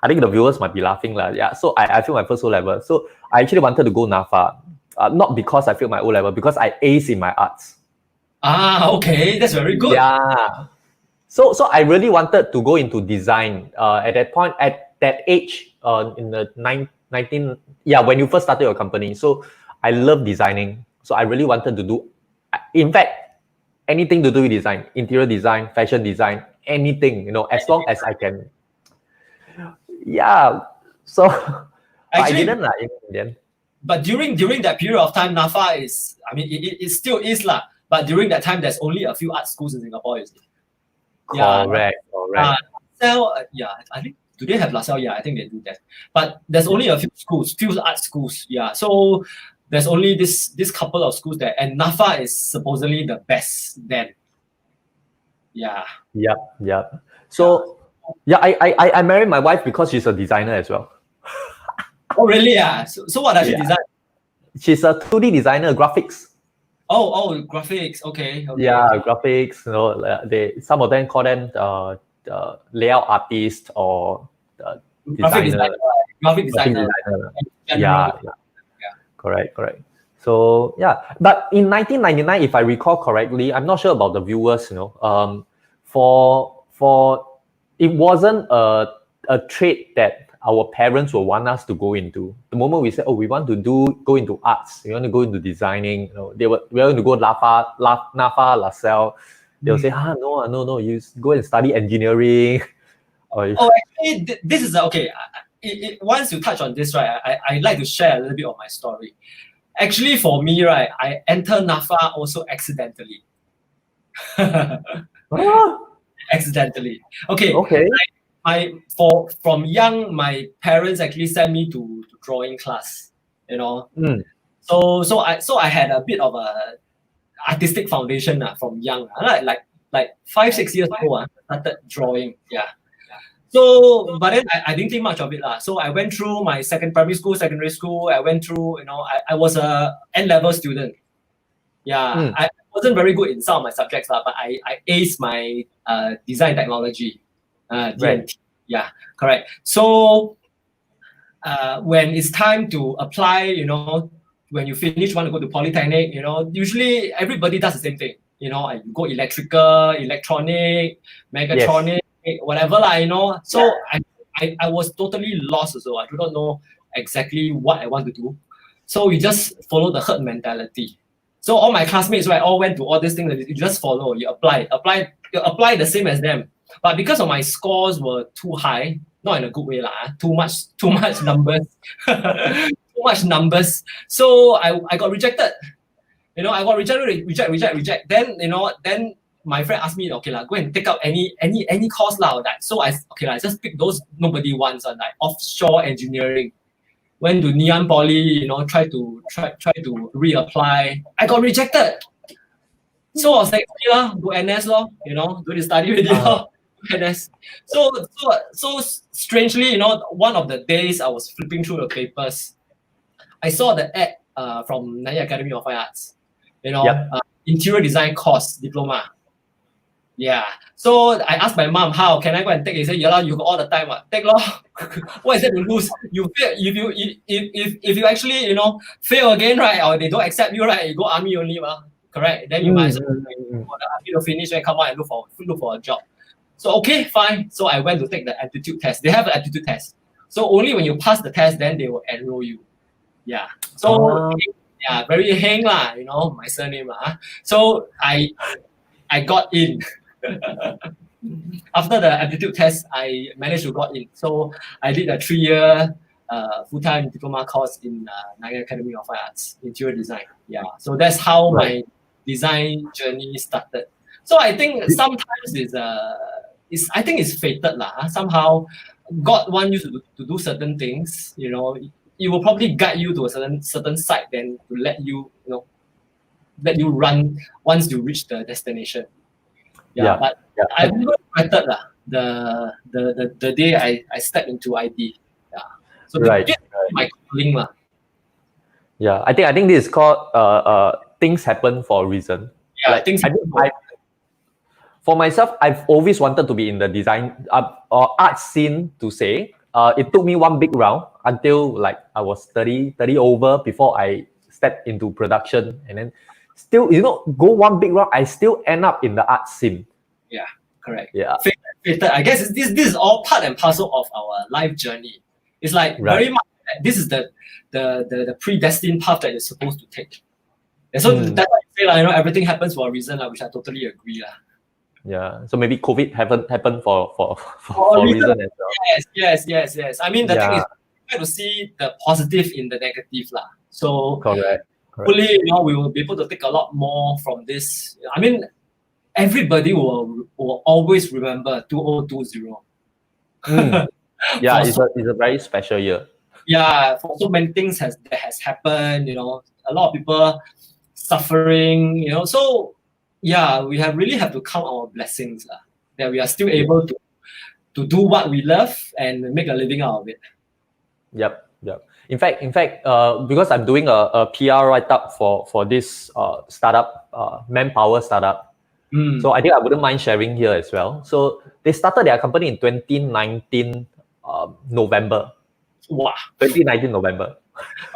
I think the viewers might be laughing lah. Yeah. So I failed my first O level. So I actually wanted to go Nafa, not because I failed my O level, because I aced in my arts. Okay, that's very good. Yeah. So I really wanted to go into design. At that point, at that age, in the 19, yeah, when you first started your company. So I love designing. So I really wanted to do, in fact, anything to do with design, interior design, fashion design, anything, as long as I can. Yeah. So I didn't like in the end. But during that period of time, Nafa is, I mean, it still is lah. But during that time, there's only a few art schools in Singapore, you see. Correct. Yeah, I think, do they have LaSalle? Yeah, I think they do that. But there's only a few art schools. Yeah, so there's only this couple of schools there, and Nafa is supposedly the best then. Yeah. Yep. So yeah, I married my wife because she's a designer as well. Oh really? Yeah. So what does she design? She's a 2D designer, graphics. Oh, graphics. Okay. Yeah, graphics. Some of them call them layout artist or designer. Graphic designer. Yeah. Correct. So yeah, but in 1999, if I recall correctly, I'm not sure about the viewers. For it wasn't a trade that our parents will want us to go into. The moment we said, "Oh, we want to go into arts, we want to go into designing," we want to go Nafa, LaSalle. They'll say, no, you go and study engineering. Actually, this is okay. Once you touch on this, right, I'd like to share a little bit of my story. Actually, for me, right, I entered Nafa also accidentally. Accidentally. Okay. From young, my parents actually sent me to drawing class. So I had a bit of a artistic foundation from young. Like 5-6 years old, I started drawing. Yeah. So, but then I didn't think much of it. So I went through my secondary school. I went through, I was a N-level student. Yeah, I wasn't very good in some of my subjects, but I aced my design technology. Right. Yeah, correct. So when it's time to apply, when you finish, want to go to Polytechnic, usually everybody does the same thing. You go electrical, electronic, mechatronic, whatever lah, So I was totally lost also. I do not know exactly what I want to do. So we just follow the herd mentality. So all my classmates, right, all went to all these things. You just follow, you apply the same as them. But because of my scores were too high, not in a good way lah, too much numbers, too much numbers. So I got rejected. I got reject. Then then my friend asked me, okay lah, go and take out any course lah or that. So I just pick those nobody wants like offshore engineering. Went to Neon Poly, try to reapply. I got rejected. So I was like, go NS lor, do the study already lor. NS. So strangely, one of the days I was flipping through the papers, I saw the ad from Nanyang Academy of Fine Arts. Interior design course diploma. Yeah. So I asked my mom, how can I go and take it? He said, yeah, you got all the time. Take lor. What is it to lose? You fail if you actually fail again, right? Or they don't accept you, right? You go army only, correct? Then you might as well for the army to finish and come out and look for a job. So okay, fine. So I went to take the aptitude test. They have an aptitude test. So only when you pass the test, then they will enroll you. Yeah. So yeah, very Heng lah, my surname lah. So I got in. After the aptitude test, I managed to got in. So I did a 3-year full-time diploma course in Nanyang Academy of Fine Arts, interior design. Yeah. So that's how my design journey started. So I think sometimes it's fated lah. Somehow God wants you to do certain things. It will probably guide you to a certain site, then to let you run once you reach the destination. But I never regretted the day I stepped into IT. Yeah. So my calling lah. Yeah, I think this is called things happen for a reason. Yeah, for myself, I've always wanted to be in the design or art scene to say. It took me one big round until like I was 30 over before I stepped into production. And then still, go one big round, I still end up in the art scene. Yeah, correct. Yeah. I guess this is all part and parcel of our life journey. It's like very much, this is the predestined path that you're supposed to take. And so that's why I say, everything happens for a reason, which I totally agree. Yeah. So maybe COVID happened for a reason as well. Yes. I mean, the thing is, try to see the positive in the negative. So correct. hopefully, we will be able to take a lot more from this. I mean, everybody will always remember 2020. Yeah, it's a very special year. Yeah, for so many things that has happened, a lot of people suffering, so yeah, we really have to count our blessings that we are still able to do what we love and make a living out of it. Yep. In fact, because I'm doing a PR write-up for this startup, manpower startup, so I think I wouldn't mind sharing here as well. So they started their company in 2019 November. Wow. 2019 November.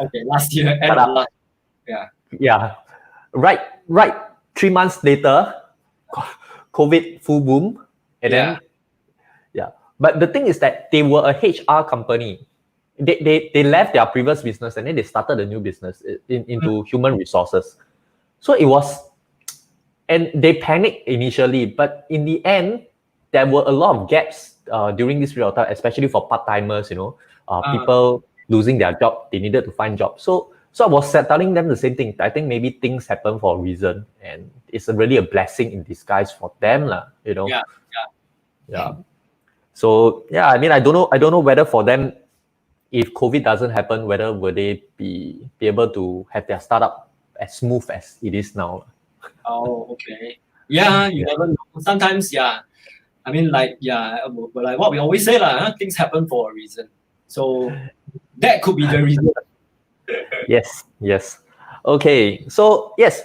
Okay, last year. End of last. Yeah. Right. 3 months later, COVID full boom, and then But the thing is that they were a HR company. They left their previous business and then they started a new business into human resources. So it was, and they panicked initially, but in the end, there were a lot of gaps during this period of time, especially for part-timers, people losing their job, they needed to find jobs. So I was telling them the same thing. I think maybe things happen for a reason, and it's really a blessing in disguise for them, Yeah. So I mean, I don't know whether for them, if COVID doesn't happen, whether will they be able to have their startup as smooth as it is now. Oh, okay. Yeah, you never know. Sometimes, I mean, like what we always say, things happen for a reason. So that could be the reason. Yes. Okay. So yes.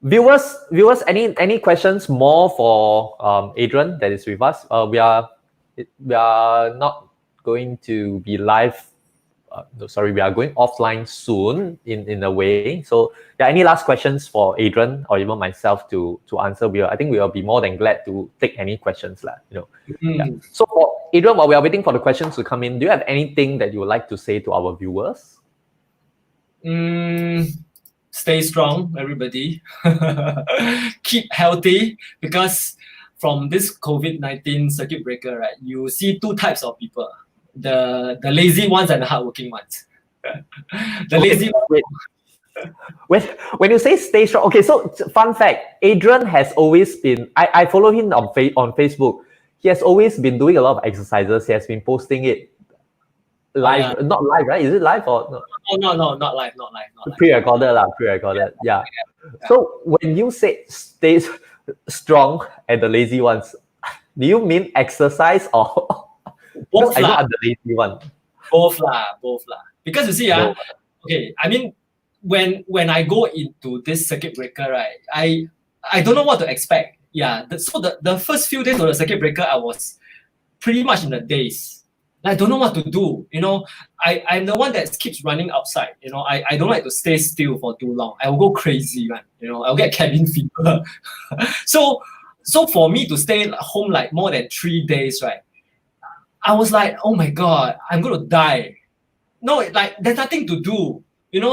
Viewers, any questions more for Adrian that is with us? We are not going to be live. We are going offline soon in a way. So, any last questions for Adrian or even myself to answer? I think we will be more than glad to take any questions, So, for Adrian, while we are waiting for the questions to come in, do you have anything that you would like to say to our viewers? Stay strong, everybody. Keep healthy, because from this COVID-19 circuit breaker, right, you see two types of people: the lazy ones and the hardworking ones. The lazy ones. When you say stay strong, okay, so fun fact, Adrian has always been, I follow him on Facebook. He has always been doing a lot of exercises. He has been posting it live, not live, right? Is it live or no? No, not live. Pre-recorded. Yeah. So when you say stay strong and the lazy ones, do you mean exercise or both? I know I'm the lazy one. Both lah. Because you see, okay, I mean, when I go into this circuit breaker, right, I don't know what to expect. So the first few days of the circuit breaker, I was pretty much in the daze. I don't know what to do. I'm the one that keeps running outside. I don't like to stay still for too long. I will go crazy, right? I'll get cabin fever. So for me to stay at home like more than 3 days, right? I was like, oh my God, I'm going to die. No, like there's nothing to do.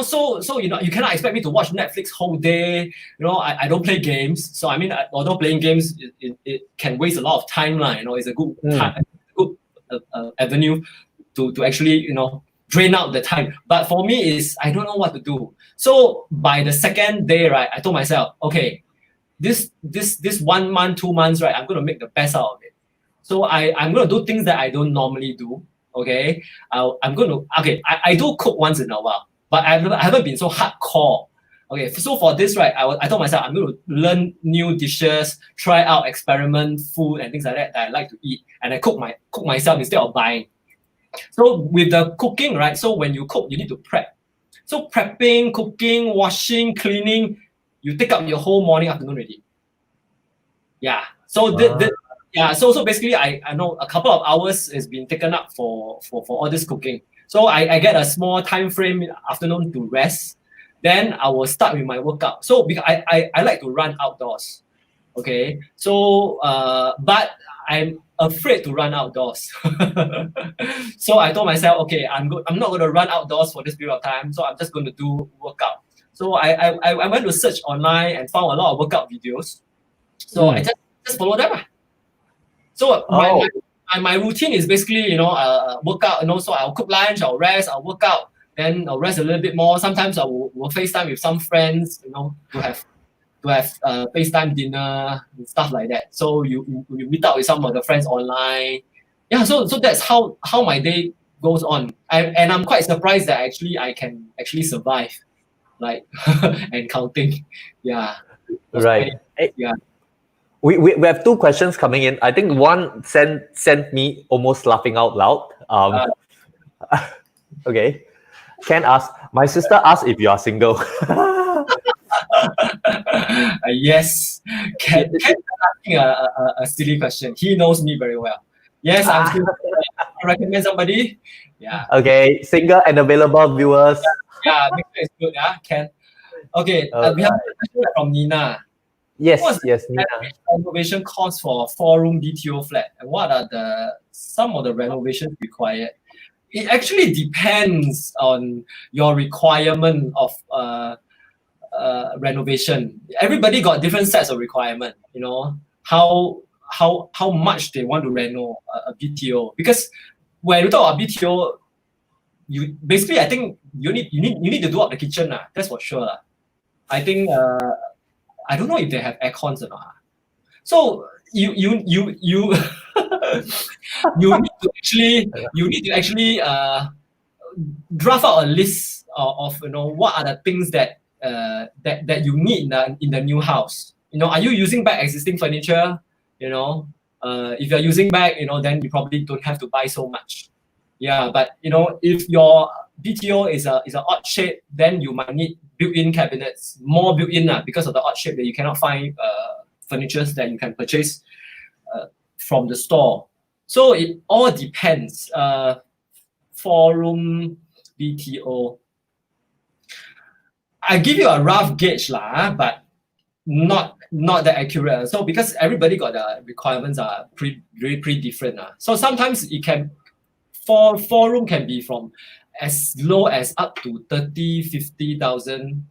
So you cannot expect me to watch Netflix whole day. I don't play games. So I mean, although playing games, it can waste a lot of time, it's a good time. Avenue to actually drain out the time, but for me is I don't know what to do. So by the second day, right, I told myself, okay, this 1 month, 2 months, right, I'm going to make the best out of it. So I'm going to do things that I don't normally do. Okay, I do cook once in a while, but I haven't been so hardcore. Okay, so for this, right, I told myself I'm going to learn new dishes, try out experiment food and things like that I like to eat, and I cook myself instead of buying. So with the cooking, right, so when you cook, you need to prep. So prepping, cooking, washing, cleaning, you take up your whole morning, afternoon already. Yeah. So so basically I know a couple of hours has been taken up for all this cooking. So I get a small time frame afternoon to rest. Then I will start with my workout. So because I like to run outdoors. Okay. So but I'm afraid to run outdoors. So I told myself, okay, I'm not going to run outdoors for this period of time. So I'm just going to do workout. So I went to search online and found a lot of workout videos. So I just follow them. So my routine is basically, workout, so I'll cook lunch, I'll rest, I'll work out, then I'll rest a little bit more. Sometimes I will FaceTime with some friends, to have FaceTime dinner and stuff like that. So you meet up with some of the friends online. Yeah, so that's how my day goes on. And I'm quite surprised that I can actually survive, like and counting. Yeah. Right. Yeah. We have two questions coming in. I think one sent me almost laughing out loud. Okay. Ken asked, my sister asked if you are single. Yes. Ken asking a silly question. He knows me very well. Yes, I'm still recommend somebody. Yeah. Okay, single and available viewers. Yeah, make sure it's good, yeah, Ken. Okay, we have a question from Nina. Yes, Nina. Renovation cost for a 4-room BTO flat, and what are some of the renovations required? It actually depends on your requirement of renovation. Everybody got different sets of requirement. How much they want to reno a BTO. Because when you talk about BTO, I think you need to do up the kitchen. That's for sure. I think I don't know if they have air cons or not. So you you need to actually draft out a list of what are the things that that you need in the new house. Are you using back existing furniture? If you're using back, then you probably don't have to buy so much. Yeah, but if your BTO is an odd shape, then you might need built-in cabinets, more built-in because of the odd shape that you cannot find furnitures that you can purchase from the store. So it all depends. 4-room BTO. I give you a rough gauge but not that accurate. So because everybody got the requirements are pretty different. So sometimes it can 4-room can be from as low as up to 30,000-50,000,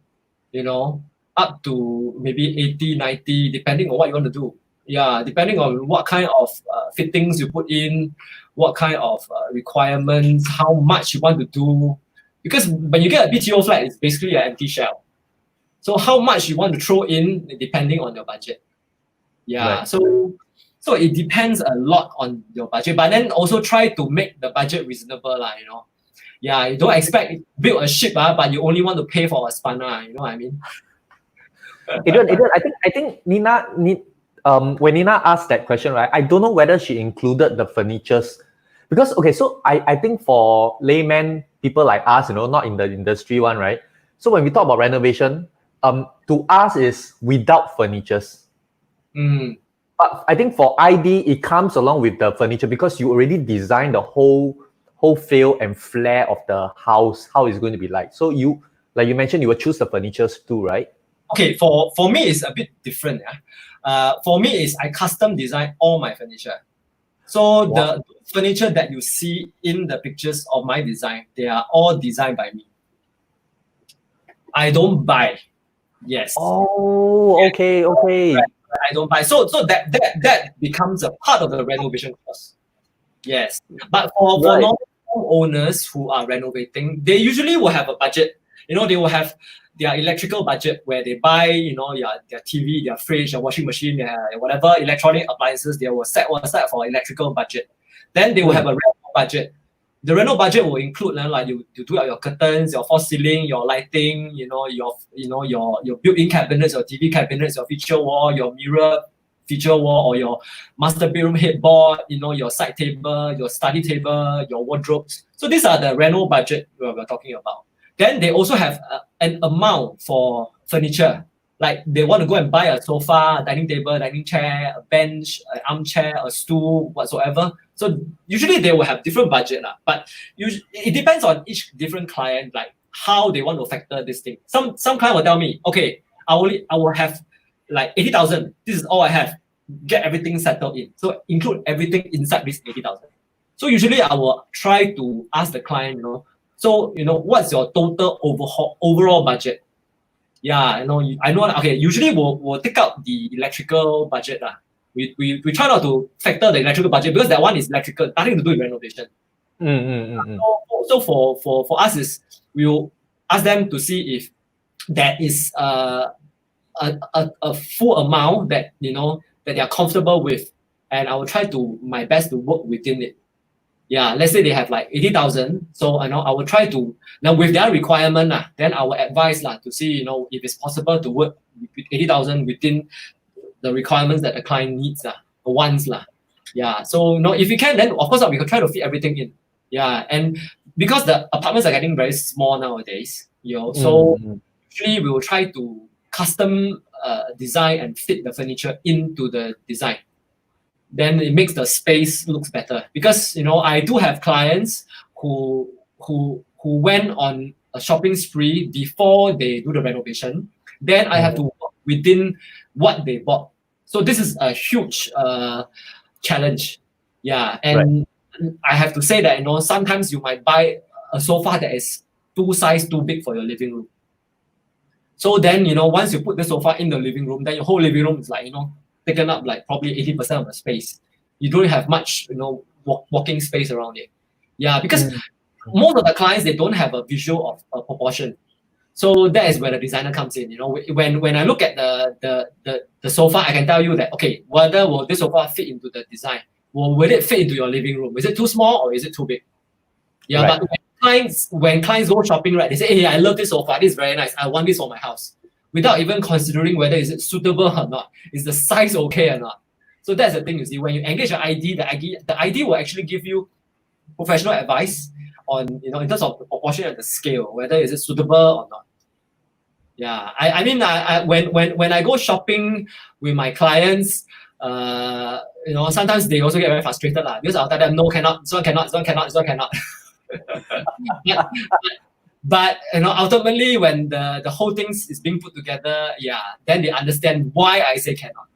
up to maybe 80,000-90,000, depending on what you want to do. Yeah, depending on what kind of fittings you put in, what kind of requirements, how much you want to do. Because when you get a BTO flat, it's basically an empty shell. So how much you want to throw in depending on your budget. Yeah, right. So it depends a lot on your budget, but then also try to make the budget reasonable, Yeah, you don't expect build a ship, but you only want to pay for a spanner. You know what I mean? Adrian, I think Nina when Nina asked that question, right? I don't know whether she included the furnitures, because so I think for laymen, people like us, not in the industry one, right? So when we talk about renovation, to us is without furnitures. But I think for ID, it comes along with the furniture because you already designed the whole feel and flair of the house, how it's going to be like. So you, like you mentioned, you will choose the furnitures too, right? Okay, for me, it's a bit different. For me, is I custom design all my furniture. So the furniture that you see in the pictures of my design, they are all designed by me. I don't buy. Yes. Oh, okay. I don't buy. So that becomes a part of the renovation cost. Yes. But for normal owners who are renovating, they usually will have a budget. They will have their electrical budget where they buy, their TV, their fridge, their washing machine, whatever electronic appliances, they will set one aside for electrical budget. Then they will have a rental budget. The rental budget will include like you do out your curtains, your false ceiling, your lighting, your built-in cabinets, your TV cabinets, your feature wall, your mirror feature wall, or your master bedroom headboard, your side table, your study table, your wardrobes. So these are the rental budget we're talking about. Then they also have an amount for furniture, like they want to go and buy a sofa, a dining table, dining chair, a bench, an armchair, a stool, whatsoever. So usually they will have different budget, but it depends on each different client, like how they want to factor this thing. Some client will tell me, okay, I will have like 80,000. This is all I have. Get everything settled in. So include everything inside this 80,000. So usually I will try to ask the client, so what's your total overall budget? Yeah, I know. Okay, usually we'll take out the electrical budget. We try not to factor the electrical budget because that one is electrical, nothing to do with renovation. So for us is we will ask them to see if there is a full amount that that they are comfortable with, and I will try to my best to work within it. Yeah, let's say they have like 80,000, so I will try to now with their requirement then I will advise to see if it's possible to work with 80,000 within the requirements that the client needs or wants Yeah, so if you can, then of course we can try to fit everything in. Yeah, and because the apartments are getting very small nowadays, so usually we will try to custom design and fit the furniture into the design. Then it makes the space looks better because I do have clients who went on a shopping spree before they do the renovation. Then I have to work within what they bought. So this is a huge challenge. Yeah, and I have to say that sometimes you might buy a sofa that is two size too big for your living room. So then once you put the sofa in the living room, then your whole living room is like taken up like probably 80% of the space. You don't have much walking space around it. Yeah, because most of the clients, they don't have a visual of a proportion. So that is where the designer comes in. When I look at the sofa, I can tell you that okay, whether will this sofa fit into the design? Will it fit into your living room? Is it too small or is it too big? Yeah, but when clients go shopping, they say, hey, I love this sofa, this is very nice, I want this for my house, without even considering whether is it suitable or not, is the size okay or not. So that's the thing, you see, when you engage an ID, the ID will actually give you professional advice on, in terms of the proportion and the scale, whether is it suitable or not. Yeah, I mean, when I go shopping with my clients, sometimes they also get very frustrated because I'll tell them, no, cannot, this one cannot, this one cannot, this one cannot. but ultimately when the whole thing is being put together, then they understand why I say cannot.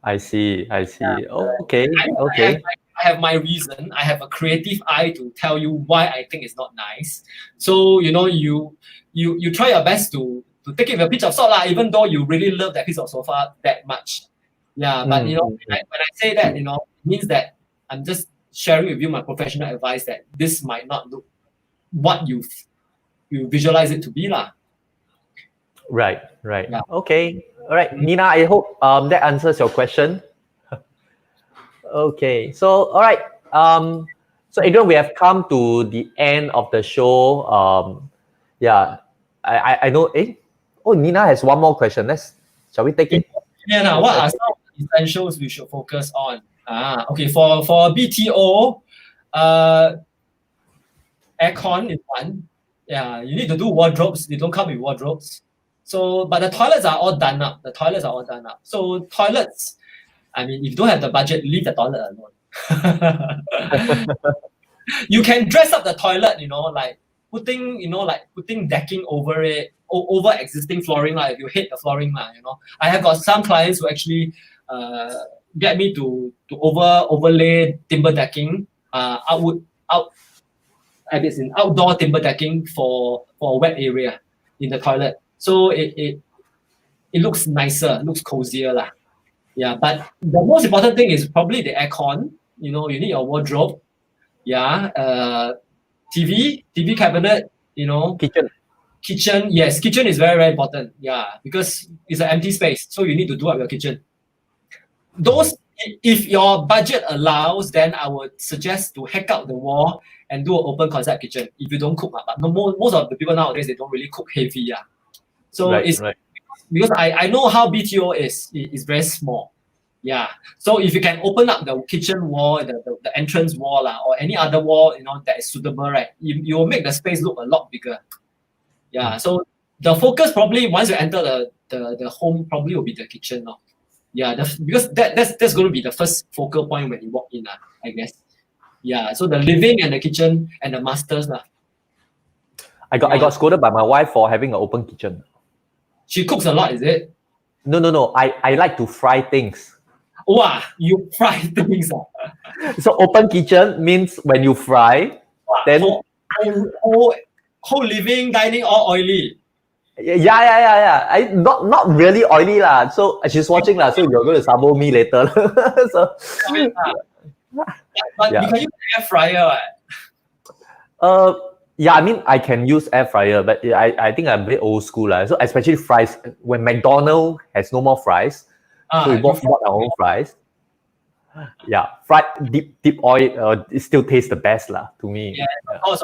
I see. Yeah. Okay. I have my reason. I have a creative eye to tell you why I think it's not nice. So you try your best to take it with a pinch of salt even though you really love that piece of sofa that much. Yeah, but when I say that, it means that I'm just sharing with you my professional advice that this might not look what you visualize it to be Right. Yeah. Okay. All right, Nina, I hope that answers your question. Okay. So all right. So Adrian, we have come to the end of the show. I know. Oh, Nina has one more question. Shall we take it? Yeah. What are some essentials we should focus on? Okay. For BTO, aircon is one. Yeah, you need to do wardrobes. They don't come with wardrobes. So, but the toilets are all done up. So toilets, I mean, if you don't have the budget, leave the toilet alone. You can dress up the toilet, like putting decking over it, over existing flooring, if you hate the flooring, I have got some clients who actually get me to overlay timber decking, outdoor timber decking for a wet area in the toilet. So it looks nicer, looks cozier Yeah, but the most important thing is probably the aircon. You need your wardrobe. Yeah, TV cabinet. Kitchen. Yes, kitchen is very, very important. Yeah, because it's an empty space, so you need to do up your kitchen. Those, if your budget allows, then I would suggest to hack out the wall and do an open concept kitchen. If you don't cook, but most of the people nowadays, they don't really cook heavy. So because I know how BTO is. It's very small. Yeah. So if you can open up the kitchen wall, the entrance wall or any other wall, that is suitable, right? You will make the space look a lot bigger. Yeah. So the focus probably once you enter the home probably will be the kitchen now. Yeah, because that's going to be the first focal point when you walk in, I guess. Yeah, so the living and the kitchen and the masters lah. I got scolded by my wife for having an open kitchen. She cooks a lot, is it? No. I like to fry things. Wow, you fry things. So open kitchen means when you fry, Wow, then whole living, dining, all oily. yeah. I not really oily lah. So she's watching lah. So you're going to sabo me later. So But you can use air fryer, right? yeah, I mean I can use air fryer, but I think I'm a bit old school lah. So especially fries. When McDonald's has no more fries, so we bought our own fries. Yeah, fried deep oil. It still tastes the best lah to me. Yeah, of course.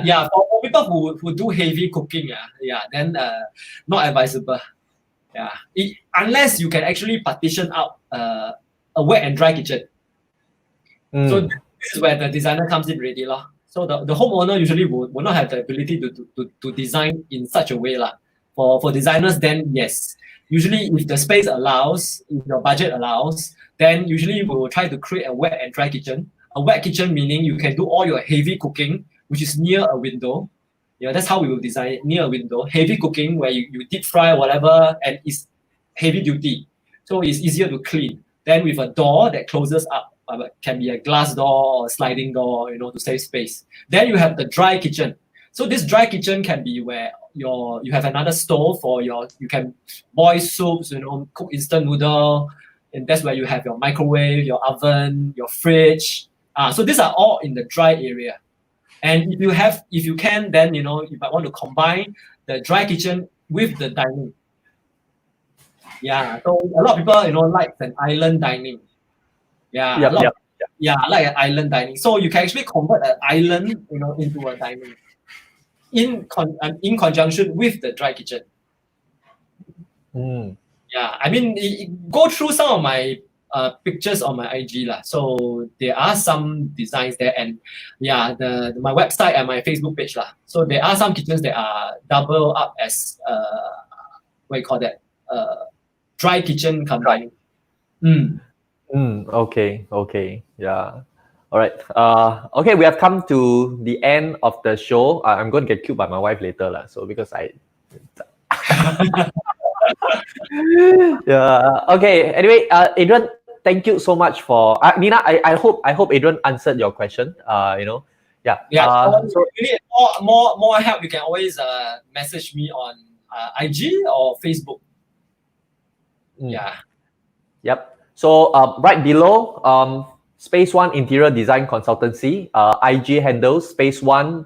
Yeah, for people who do heavy cooking, then not advisable. Yeah, unless you can actually partition out a wet and dry kitchen. So this is where the designer comes in ready lah. So the homeowner usually will not have the ability to design in such a way lah. For designers, then yes. Usually, if the space allows, if your budget allows, then usually we will try to create a wet and dry kitchen. A wet kitchen meaning you can do all your heavy cooking, which is near a window. Yeah, that's how we will design it, near a window. Heavy cooking where you deep fry whatever and it's heavy duty. So it's easier to clean. Then with a door that closes up, can be a glass door or sliding door, to save space. Then you have the dry kitchen. So this dry kitchen can be where you have another stove for you can boil soups, cook instant noodle, and that's where you have your microwave, your oven, your fridge. So these are all in the dry area. And if you can, then you might want to combine the dry kitchen with the dining. Yeah, so a lot of people like an island dining. Yeah, like an island dining. So you can actually convert an island, into a dining. In conjunction with the dry kitchen. Yeah, I mean, go through some of my pictures on my IG lah. So there are some designs there, and yeah, my website and my Facebook page lah. So there are some kitchens that are double up as what you call that, dry kitchen combined. Okay. Yeah. All right. Okay, we have come to the end of the show. I'm going to get killed by my wife later, lah. So because yeah. Okay. Anyway, Adrian, thank you so much for Nina. I hope Adrian answered your question. Yeah. Yeah. So if you need more help, you can always message me on IG or Facebook. Yeah. Yep. So right below, Spaceone Interior Design Consultancy, IG handle Spaceone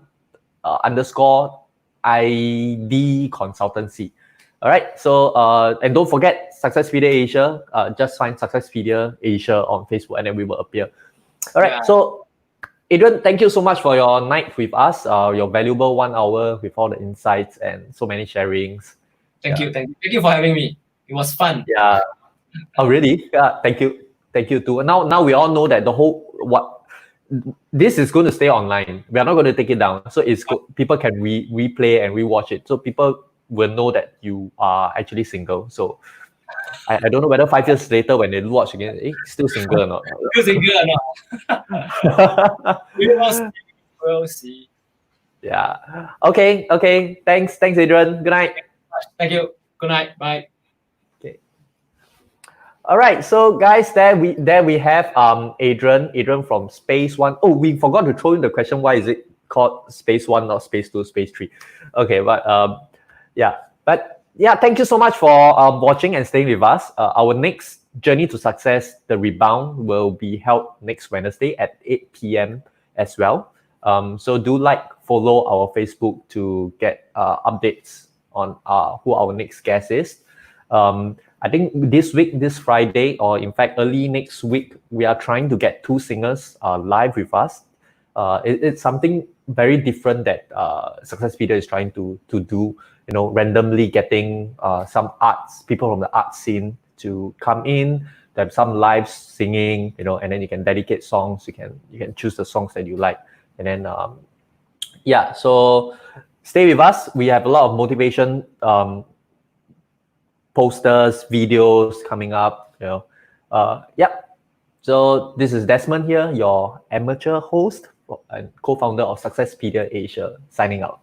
_ID Consultancy. All right. So and don't forget Successpedia Asia. Just find Successpedia Asia on Facebook, and then we will appear. All right. Yeah. So Adrian, thank you so much for your night with us. Your valuable 1 hour with all the insights and so many sharings. Thank you for having me. It was fun. Yeah. Oh really? Yeah. Thank you. Thank you too. Now we all know that this is going to stay online. We are not going to take it down. So people can replay and rewatch it. So people will know that you are actually single. So I don't know whether 5 years later when they watch again, still single or not. Still single or not? We'll see. Yeah. Okay. Thanks, Adrian. Good night. Thank you. Good night. Bye. All right, so guys, there we have Adrian from Spaceone. Oh, we forgot to throw in the question, why is it called Spaceone, not Space 2, Space 3? Okay, but thank you so much for watching and staying with us. Our next Journey to Success, the Rebound, will be held next Wednesday at 8 p.m. as well. So do follow our Facebook to get updates on who our next guest is. I think this week, this Friday, or in fact early next week, we are trying to get 2 singers live with us. It's something very different that Successpedia is trying to do. Randomly getting some people from the art scene to come in. There's some live singing, and then you can dedicate songs. You can choose the songs that you like, and then so stay with us. We have a lot of motivation posters, videos coming up. Yeah. So this is Desmond here, your amateur host and co-founder of Successpedia Asia, signing out.